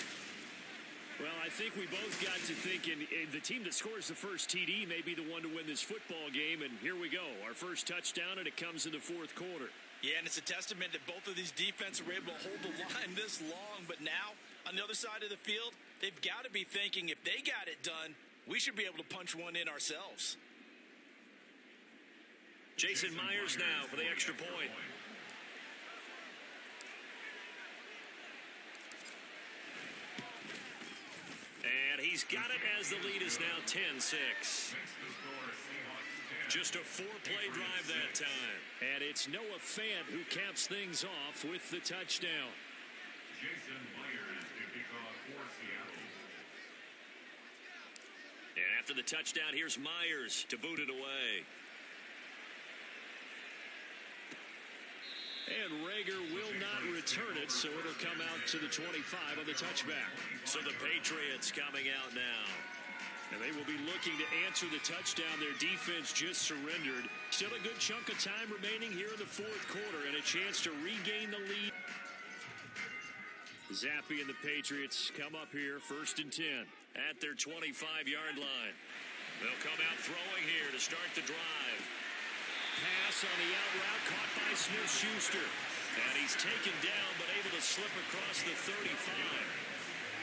[SPEAKER 3] Well, I I think we both got to thinking the team that scores the first TD may be the one to win this football game, and here we go. Our first touchdown, and it comes in the fourth quarter.
[SPEAKER 4] Yeah, and it's a testament that both of these defenses were able to hold the line this long, but now on the other side of the field, they've got to be thinking if they got it done, we should be able to punch one in ourselves.
[SPEAKER 3] Jason Myers now for the extra point. And he's got it as the lead is now 10-6. Just a 4-play drive that time. And it's Noah Fant who caps things off with the touchdown.
[SPEAKER 9] Jason Myers to kick off for Seattle.
[SPEAKER 3] And after the touchdown, here's Myers to boot it away. And Rager will not return it, so it'll come out to the 25 on the touchback. So the Patriots coming out now. And they will be looking to answer the touchdown their defense just surrendered. Still a good chunk of time remaining here in the fourth quarter and a chance to regain the lead. Zappe and the Patriots come up here first and 10 at their 25-yard line. They'll come out throwing here to start the drive. Pass on the out route caught by Smith-Schuster. And he's taken down but able to slip across the 35.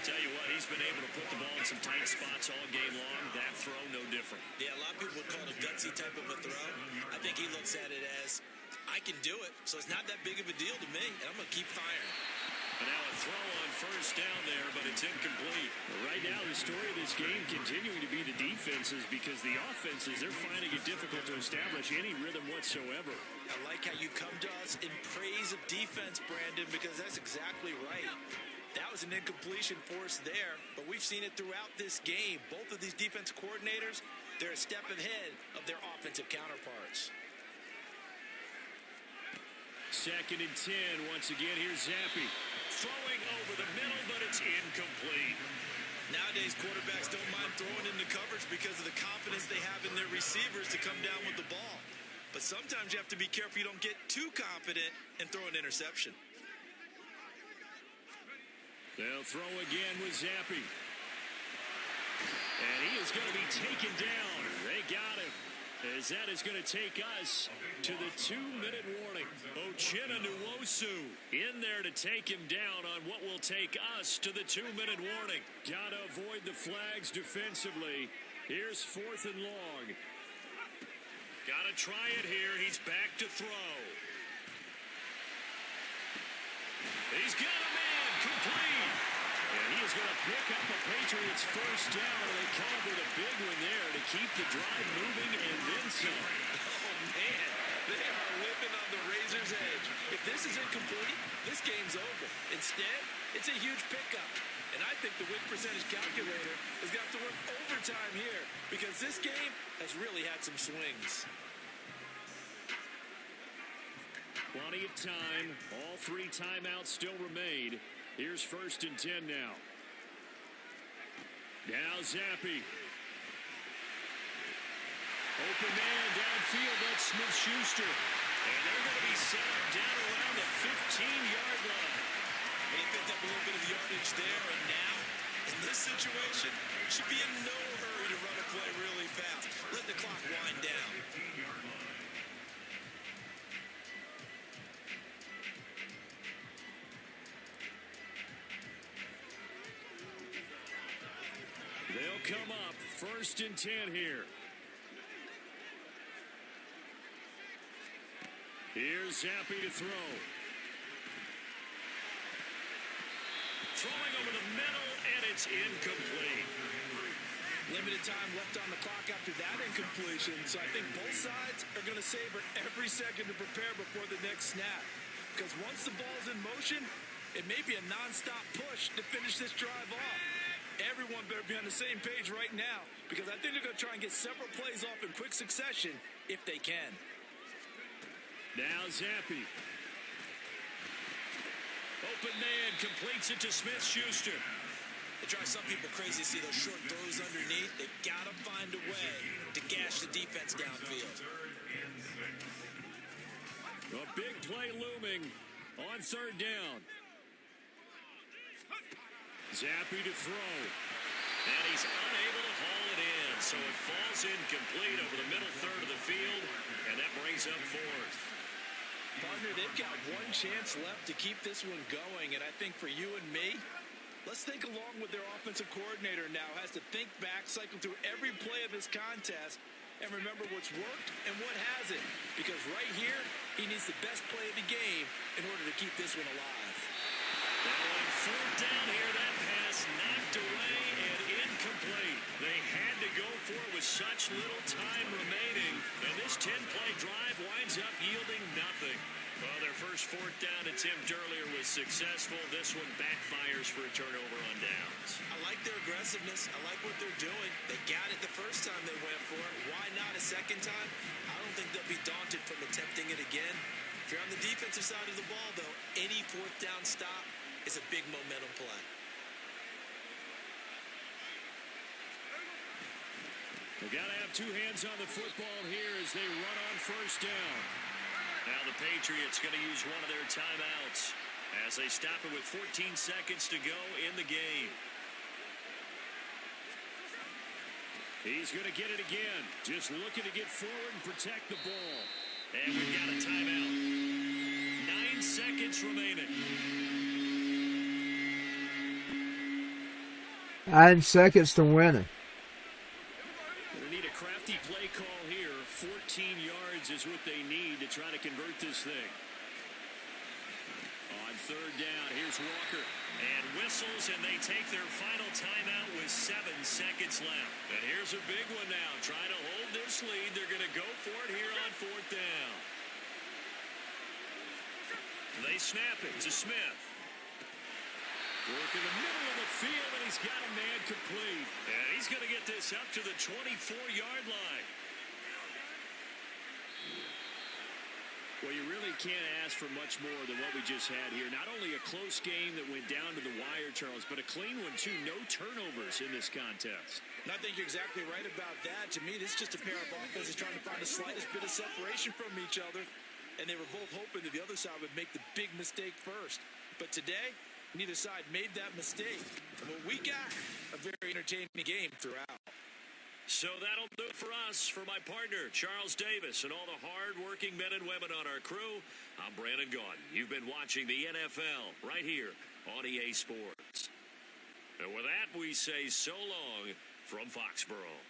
[SPEAKER 3] Tell you what, he's been able to put the ball in some tight spots all game long. That throw, no different.
[SPEAKER 4] Yeah, a lot of people would call it a gutsy type of a throw. I think he looks at it as, I can do it, so it's not that big of a deal to me, and I'm going to keep firing.
[SPEAKER 3] And now a throw on first down there, but it's incomplete. Right now, the story of this game continuing to be the defenses because the offenses, they're finding it difficult to establish any rhythm whatsoever.
[SPEAKER 4] I like how you come to us in praise of defense, Brandon, because that's exactly right. That was an incompletion for us there, but we've seen it throughout this game. Both of these defense coordinators, they're a step ahead of their offensive counterparts.
[SPEAKER 3] Second and 10, once again, here's Zappe. Throwing over the middle, but it's incomplete.
[SPEAKER 4] Nowadays, quarterbacks don't mind throwing into coverage because of the confidence they have in their receivers to come down with the ball. But sometimes you have to be careful you don't get too confident and throw an interception.
[SPEAKER 3] They'll throw again with Zappe. And he is going to be taken down. They got him. As that is going to take us to the 2-minute warning. Uchenna Nwosu in there to take him down on what will take us to the 2-minute warning. Got to avoid the flags defensively. Here's 4th and long. Got to try it here. He's back to throw. He's got a man complete. And he is going to pick up a Patriots first down. They called it a big one there to keep the drive moving and then some.
[SPEAKER 4] Oh, man. They are living on the razor's edge. If this is incomplete, this game's over. Instead, it's a huge pickup. And I think the win percentage calculator is going to have to work overtime here because this game has really had some swings.
[SPEAKER 3] Plenty of time. All 3 timeouts still remain. Here's 1st and 10 now. Now Zappe. Open man downfield. That's Smith-Schuster. And they're going to be set up down around the 15-yard line.
[SPEAKER 4] They picked up a little bit of yardage there, and now, in this situation, should be in no hurry to run a play really fast. Let the clock wind down.
[SPEAKER 3] They'll come up 1st and 10 here. Here's Zappe to throw. Throwing over the middle, and it's incomplete.
[SPEAKER 4] Limited time left on the clock after that incompletion, so I think both sides are going to savor every second to prepare before the next snap. Because once the ball's in motion, it may be a nonstop push to finish this drive off. Everyone better be on the same page right now because I think they're going to try and get several plays off in quick succession if they can.
[SPEAKER 3] Now Zappe. Open man completes it to Smith-Schuster.
[SPEAKER 4] It drives some people crazy to see those short throws underneath. They've got to find a way to gash the defense downfield.
[SPEAKER 3] A big play looming on 3rd down. Zappe to throw. And he's unable to haul it in, so it falls incomplete over the middle third of the field, and that brings up fourth.
[SPEAKER 4] Partner, they've got one chance left to keep this one going, and I think for you and me, let's think along with their offensive coordinator now. Has to think back, cycle through every play of this contest, and remember what's worked and what hasn't. Because right here, he needs the best play of the game in order to keep this one alive.
[SPEAKER 3] Now on fourth down here, that pass knocked away and incomplete. They had to go for it with such little time remaining, and this 10-play drive winds up yielding nothing. Well, their first fourth down attempt earlier was successful. This one backfires for a turnover on downs.
[SPEAKER 4] I like their aggressiveness. I like what they're doing. They got it the first time they went for it. Why not a second time? I don't think they'll be daunted from attempting it again. If you're on the defensive side of the ball, though, any fourth down stop is a big momentum play.
[SPEAKER 3] They've got to have two hands on the football here as they run on first down. Now the Patriots going to use one of their timeouts as they stop it with 14 seconds to go in the game. He's going to get it again. Just looking to get forward and protect the ball. And we've got a timeout. 9 seconds remaining.
[SPEAKER 1] 9 seconds to win it.
[SPEAKER 3] They need a crafty play call here. 14 yards is what they need to try to convert this thing. On third down, here's Walker. And whistles, and they take their final timeout with 7 seconds left. And here's a big one now. Trying to hold this lead. They're going to go for it here on fourth down. They snap it to Smith. Work in the middle of the field, and he's got a man complete. And he's going to get this up to the 24-yard line. Well, you really can't ask for much more than what we just had here. Not only a close game that went down to the wire, Charles, but a clean one, too. No turnovers in this contest.
[SPEAKER 4] And I think you're exactly right about that. To me, this is just a pair of offenses trying to find the slightest bit of separation from each other. And they were both hoping that the other side would make the big mistake first. But today, neither side made that mistake. And what we got, a very entertaining game throughout.
[SPEAKER 3] So that'll do it for us. For my partner, Charles Davis, and all the hard-working men and women on our crew, I'm Brandon Gaudin. You've been watching the NFL right here on EA Sports. And with that, we say so long from Foxborough.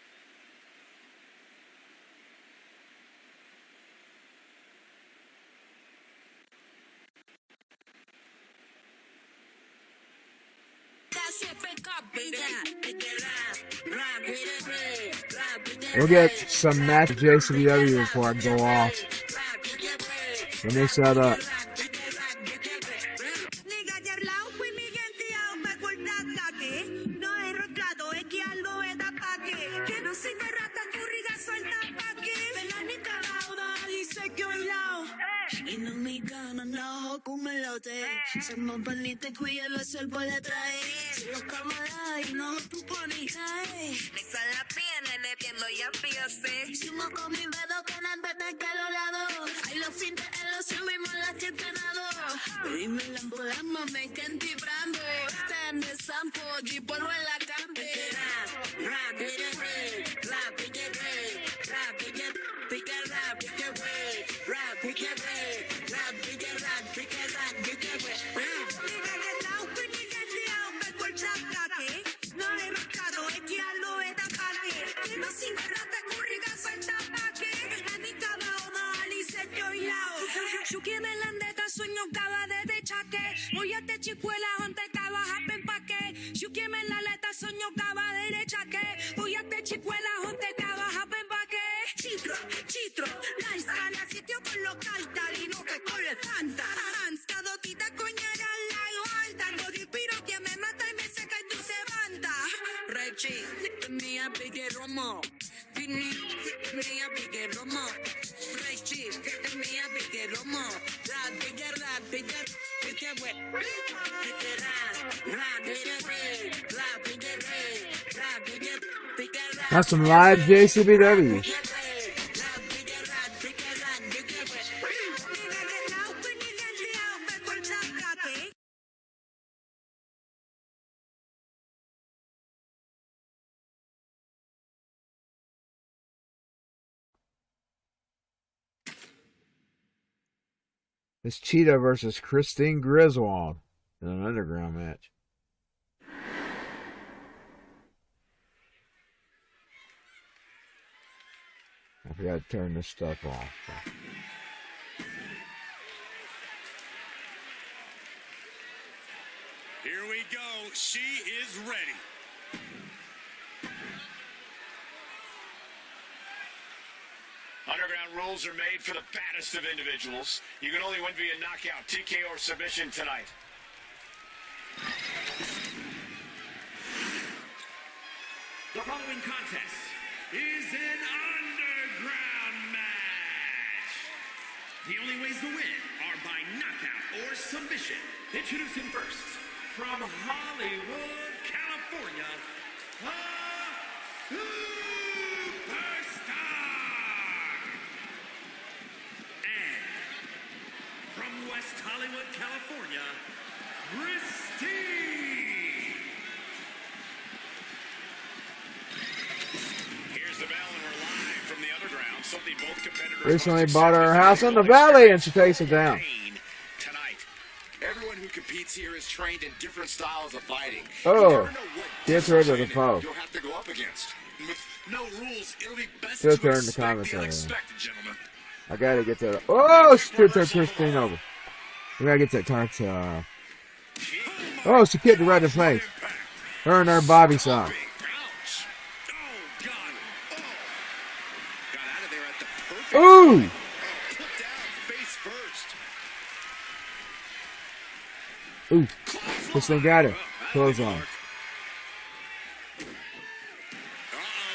[SPEAKER 1] We'll get some match JCBW before I go off. Let me set up.
[SPEAKER 8] Siamo ballite qui allo sol vuole traer los camaradas y no tu pony Mix a la PNN viendo y A.P.s. Hicimos con mi dedo que antes de que lo lado ahí los fintes en los subimos las chetenados Dime la ambulamos me canti brando Stand the sample y polvo en la campe Rap, pick it red Rap, pick it red Rap, pick it rap, pick it red Rap, pick it red Rap, pick it rap, pick it rap, pick it red Citro, la insana sitio con lo caltalino che con le fanta Aranza, dotita coñera la guarda Todo il piro che me mata e me seca e tu se vanta Reggie, mia pique romo Mia pique romo Reggie, mia pique romo Rap, pique wet Pique rap, pique red Rap, pique red Rap, pique rap
[SPEAKER 1] That's some live JCBW. It's Cheetah versus Christine Griswold in an underground match. I forgot to turn this stuff off. So.
[SPEAKER 2] Here we go. She is ready. Underground rules are made for the baddest of individuals. You can only win via knockout, TKO, or submission tonight.
[SPEAKER 6] The following contest is an underground match. The only ways to win are by knockout or submission. Introducing first, from Hollywood, California, the Superstar. And from West Hollywood, California, Christine.
[SPEAKER 2] Here's the bell, and we're live from the underground. Something both competitors
[SPEAKER 1] Recently bought her house in the valley and she takes it down.
[SPEAKER 2] Tonight.
[SPEAKER 10] Everyone who competes here is trained in different styles of fighting.
[SPEAKER 1] Oh, gets rid of the foe.
[SPEAKER 10] You'll have to go up against.
[SPEAKER 2] With no rules, it'll be best
[SPEAKER 1] Still
[SPEAKER 2] to
[SPEAKER 1] turn the
[SPEAKER 2] expect the
[SPEAKER 1] commentary.
[SPEAKER 2] unexpected, gentlemen.
[SPEAKER 1] I gotta get that. Oh, shoot that Christine over. We gotta get that tarts. Oh, she kicked her right in the face. Her and her Bobby saw.
[SPEAKER 2] Ouch. Oh, God. Oh. Got out of there at the perfect
[SPEAKER 1] Ooh!
[SPEAKER 2] time. Put down face first.
[SPEAKER 1] Ooh. Christine got her. Close on.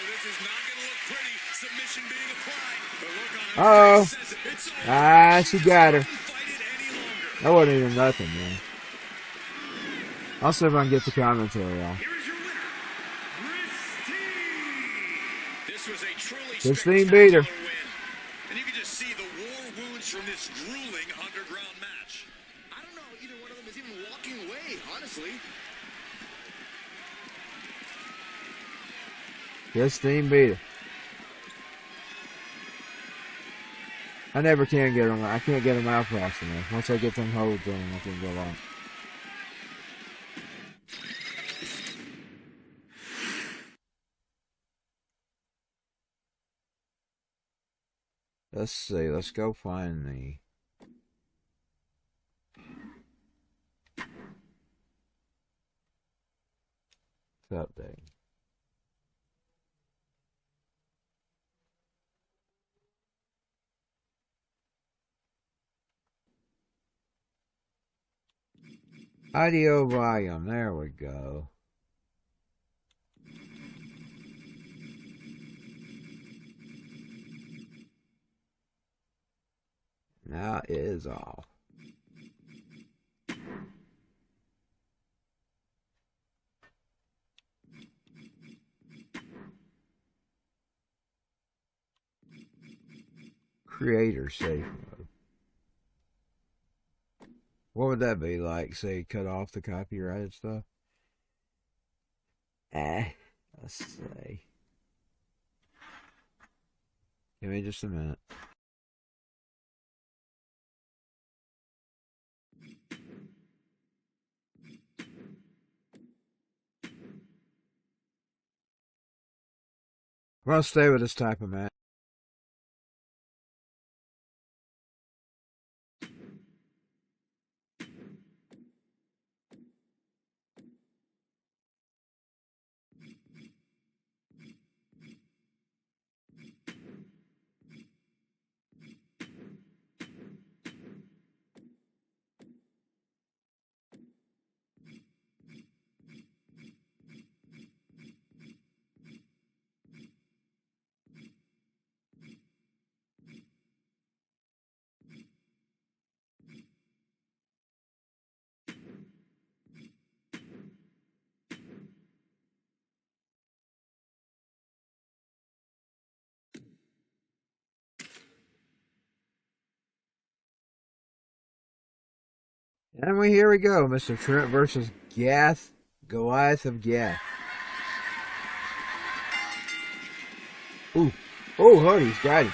[SPEAKER 2] This is not going to look pretty. Submission being applied. The look on her
[SPEAKER 1] Uh-oh.
[SPEAKER 2] face says it's over.
[SPEAKER 1] Ah, she got her.
[SPEAKER 2] Fight it any longer.
[SPEAKER 1] That wasn't even nothing, man. I'll see if I can get the commentary off.
[SPEAKER 6] Here is your winner, Christine.
[SPEAKER 2] This was a truly
[SPEAKER 1] Christine beat her.
[SPEAKER 2] spectacular win. And you can just see the war wounds from this grueling underground match.
[SPEAKER 10] I don't know either one of them is even walking away, honestly.
[SPEAKER 1] Christine beat her. I never can get them. I can't get them out fast enough. Once I get them holds on, I can go on. Let's see. Let's go find the update. Audio volume. There we go. Now it is off. Creator safe mode. What would that be like? Say, cut off the copyrighted stuff? Let's see. Give me just a minute. We're gonna stay with this type of match. And here we go, Mr. Trent versus Gath, Goliath of Gath. Ooh, oh, Hoodie's got him.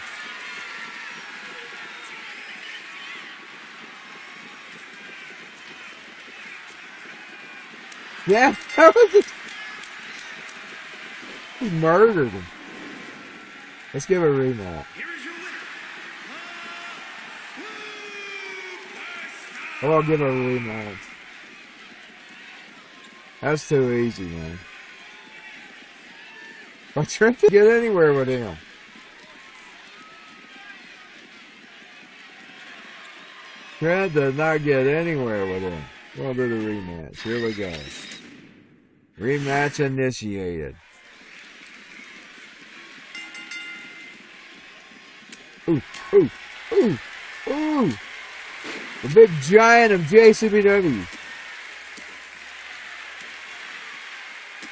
[SPEAKER 1] Yeah, that was just, he murdered him. Let's give it a rematch. Oh, I'll give it a rematch. That's too easy, man. I'm trying to get anywhere with him. Trent does not get anywhere with him. We'll do the rematch. Here we go. Rematch initiated. Ooh, ooh, ooh, ooh. The big giant of JCBW.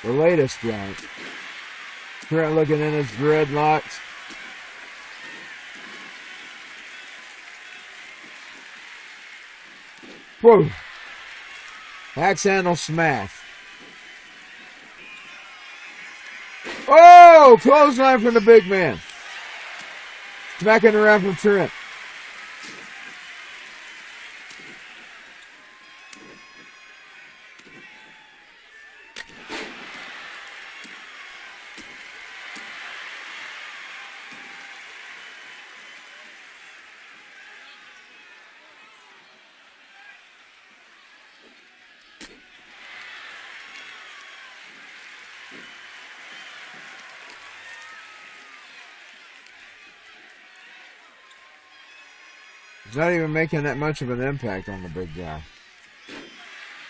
[SPEAKER 1] The latest giant. Trent looking in his dreadlocks. Whoa. Axe handle smash. Oh! Clothesline from the big man. Smacking around from Trent. He's not even making that much of an impact on the big guy.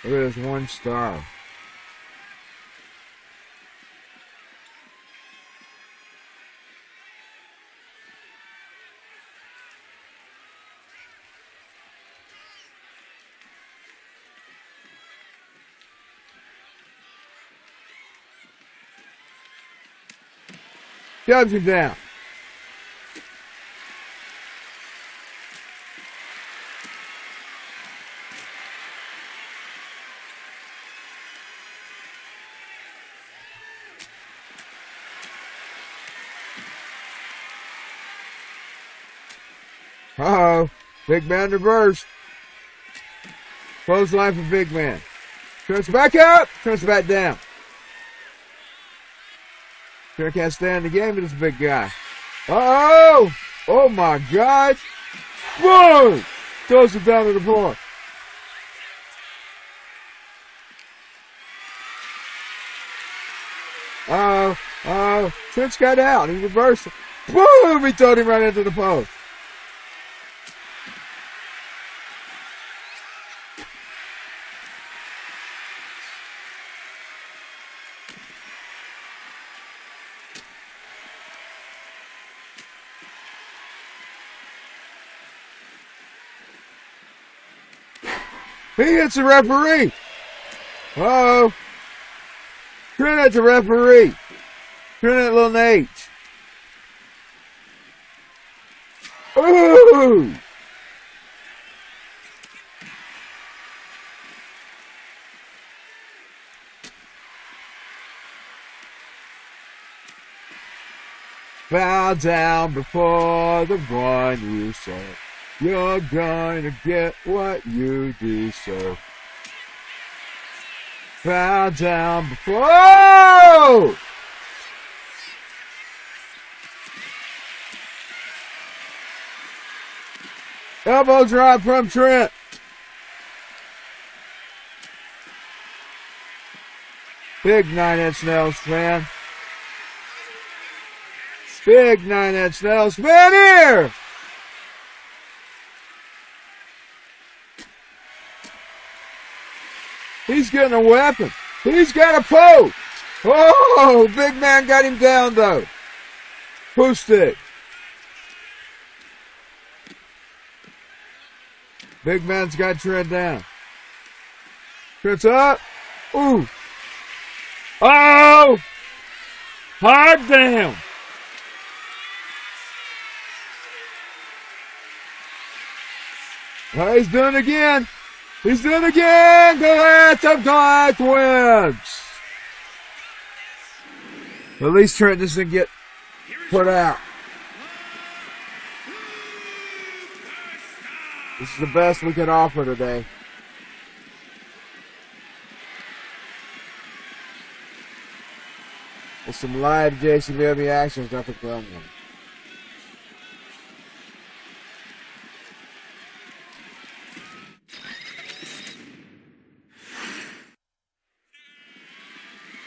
[SPEAKER 1] Look at this 1 star. Shoves him down. Uh-oh. Big man reversed. Clothesline for big man. Turns back up. Turns back down. Sure can't stand the game with this big guy. Uh-oh. Oh, my God. Boom. Throws it down to the floor. Uh-oh. Uh-oh. Trent's got out. He reversed it. Boom. He threw him right into the post. He hits the referee. Uh-oh. Trent at the referee. Trent at little Nate. Ooh. Bow down before the one you serve. You're gonna get what you deserve. Bow down before. Oh! Elbow drop from Trent. Big 9-inch nails, man. Big 9-inch nails, man here. He's getting a weapon. He's got a pole. Oh, big man got him down, though. Poo stick. Big man's got Trent down. Trent's up. Ooh. Oh! Hard down. Oh, he's doing it again. He's doing it again! Galactic wins! At least Trent doesn't get put out. This is the best we can offer today. with some live JCW action stuff to film them.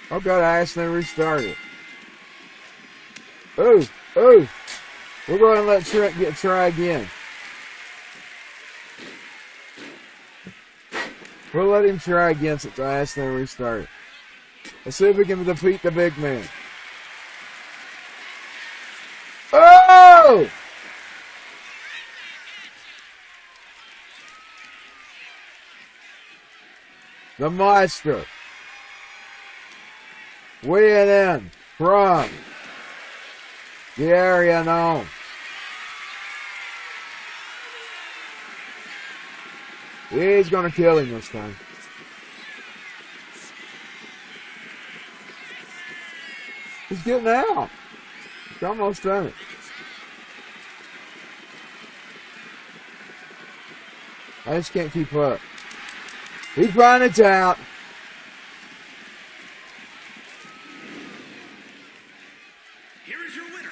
[SPEAKER 1] Oh god, I accidentally restarted. Ooh, ooh. We're going to let Trent try again. We'll let him try again since I accidentally restarted. Let's see if we can defeat the big man. Oh! The monster. Weighing in from the area known. He's going to kill him this time. He's getting out. He's almost done it. I just can't keep up. He's finds it out.
[SPEAKER 6] Here is your winner,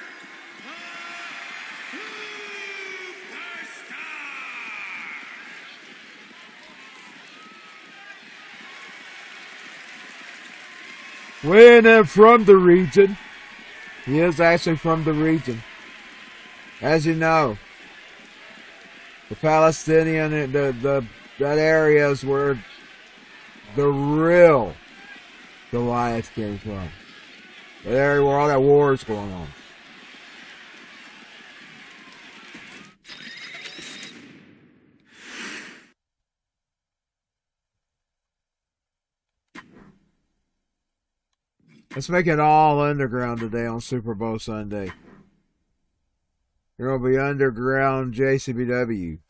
[SPEAKER 1] Weighing in from the region. He is actually from the region. As you know, the Palestinian, that area is where the real Goliath came from. The area where all that war is going on. Let's make it all underground today on Super Bowl Sunday. There will be underground JCBW.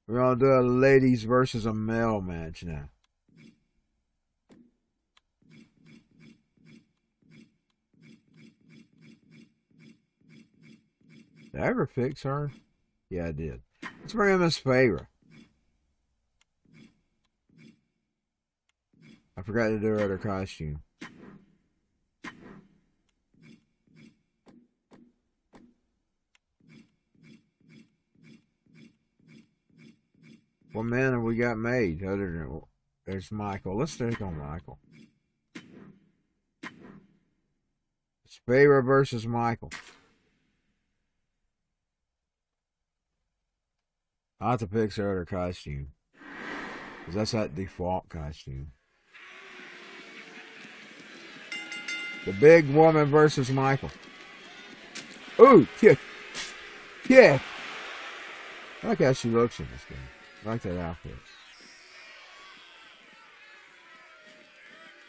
[SPEAKER 1] We're going to do a ladies versus a male match now. Did I ever fix her? Yeah, I did. Let's bring in Miss Favor. I forgot to do her other costume. What man have we got made other than there's Michael? Let's take on Michael. It's Favor versus Michael. I'll have to pick her other costume. Because that's that default costume. The big woman versus Michael. Ooh, kick. Kick. I like how she looks in this game. I like that outfit.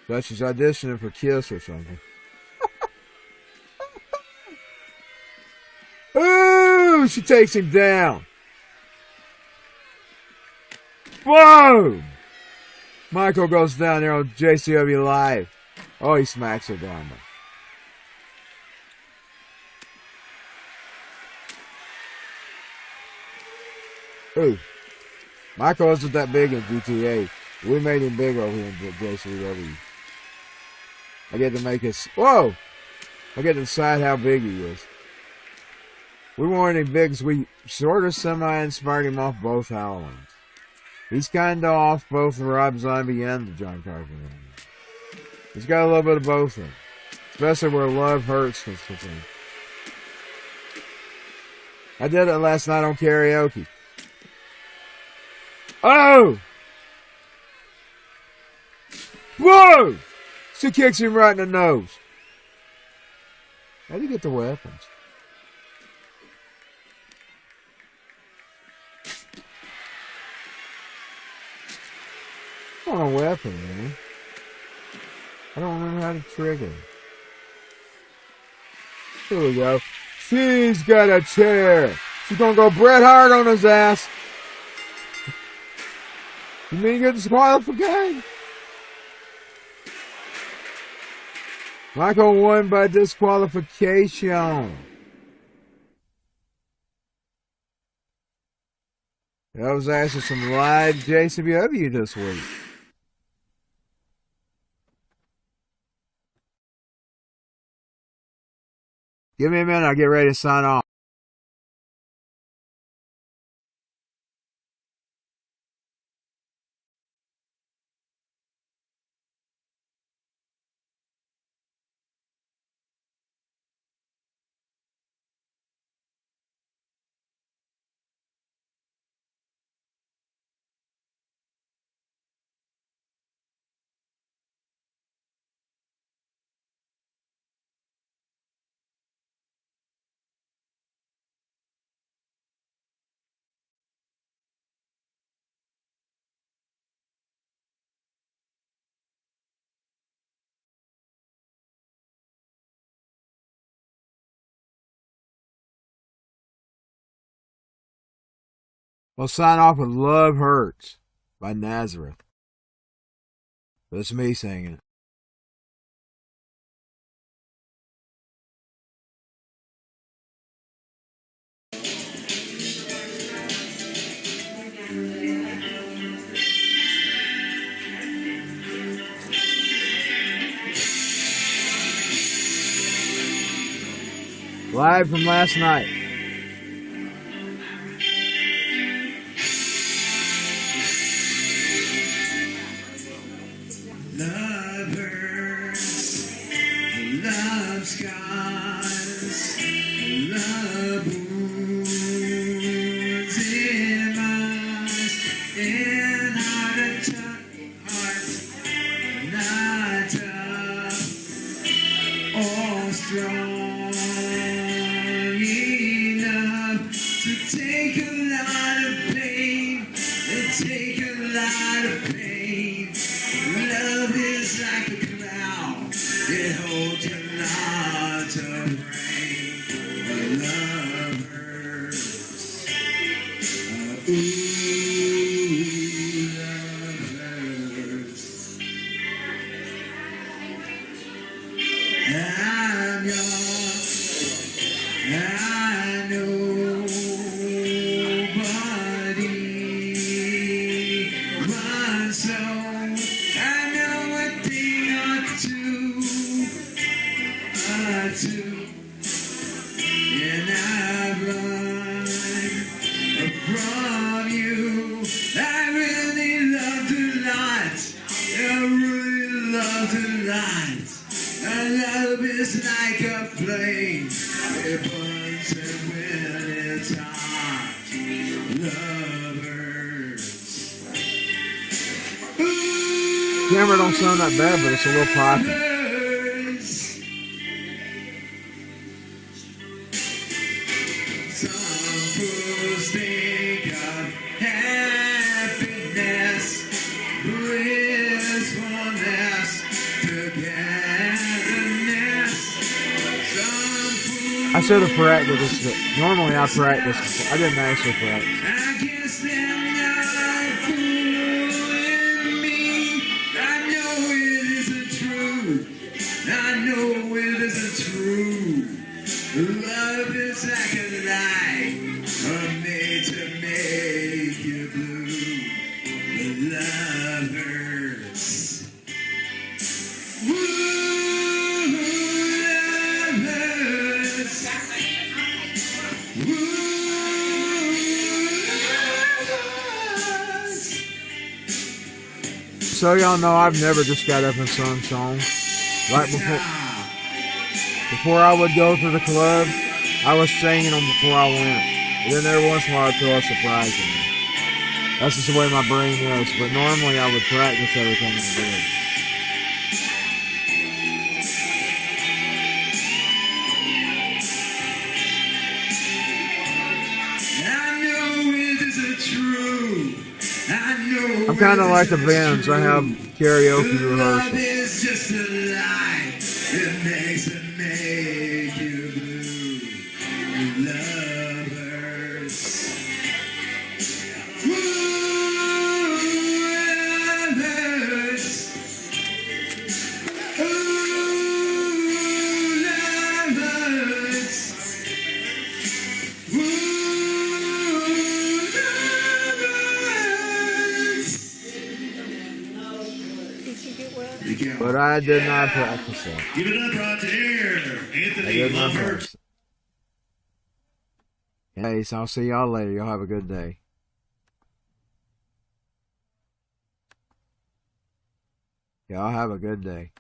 [SPEAKER 1] So she's auditioning for Kiss or something. Ooh, she takes him down. Boom! Michael goes down there on JCW Live. Oh, he smacks her down there. Ooh. Michael wasn't that big in GTA. We made him big over here in JCW. I get to make his... Whoa! I get to decide how big he is. We wanted him big, so we sort of semi-inspired him off both Howlings. He's kind of off both Rob Zombie and the John Carpenter. He's got a little bit of both of them. Especially where love hurts. I did it last night on karaoke. Oh! Whoa! She kicks him right in the nose. How do you get the weapons? I want a weapon, man. I don't remember how to trigger. Here we go. She's got a chair. She's gonna go Bret Hart on his ass. You mean you're disqualified? Michael won by disqualification. I was asking some live JCW this week. Give me a minute, I'll get ready to sign off. We'll sign off with Love Hurts by Nazareth. That's me singing it. Live from last night.
[SPEAKER 6] Love hurts, love scars, love wounds in eyes, and heart not tough or strong enough to take a lot of pain, take a lot of pain. Love is like a cloud, it holds a lot of rain. Love hurts. Ooh, love hurts. I'm young, I know my soul. I know a thing or two, and I run from you. I really loved a lot. I really loved a lot. Our love is like a flame. It burns and when it's hot. Love hurts.
[SPEAKER 1] Camera don't sound that bad, but it's a little poppy.
[SPEAKER 6] Some fools think of happiness, blissfulness, togetherness.
[SPEAKER 1] I should have practiced this. Normally I practice. I didn't actually practice.
[SPEAKER 6] I guess they're not fooling me. I know it isn't true. I know it isn't true. Love is like a light, made to make you blue. Love hurts. Woo, love hurts. Woo, love hurts.
[SPEAKER 1] So y'all know I've never just got up and sung songs. Right before I would go to the club, I was singing them before I went. And then every once in a while I'd throw a surprise in there. That's just the way my brain is. But normally I would practice everything I did. I'm kind of like the bands. I have karaoke rehearsals.
[SPEAKER 6] It's just a lie. It makes it make you blue. Love hurts. Woo, love hurts. Ooh, love hurts. Ooh, love hurts.
[SPEAKER 1] I did not practice it.
[SPEAKER 2] Give it up right there,
[SPEAKER 1] I
[SPEAKER 2] Anthony
[SPEAKER 1] did not
[SPEAKER 2] Lombard.
[SPEAKER 1] practice it. Hey, so I'll see y'all later. Y'all have a good day. Y'all have a good day.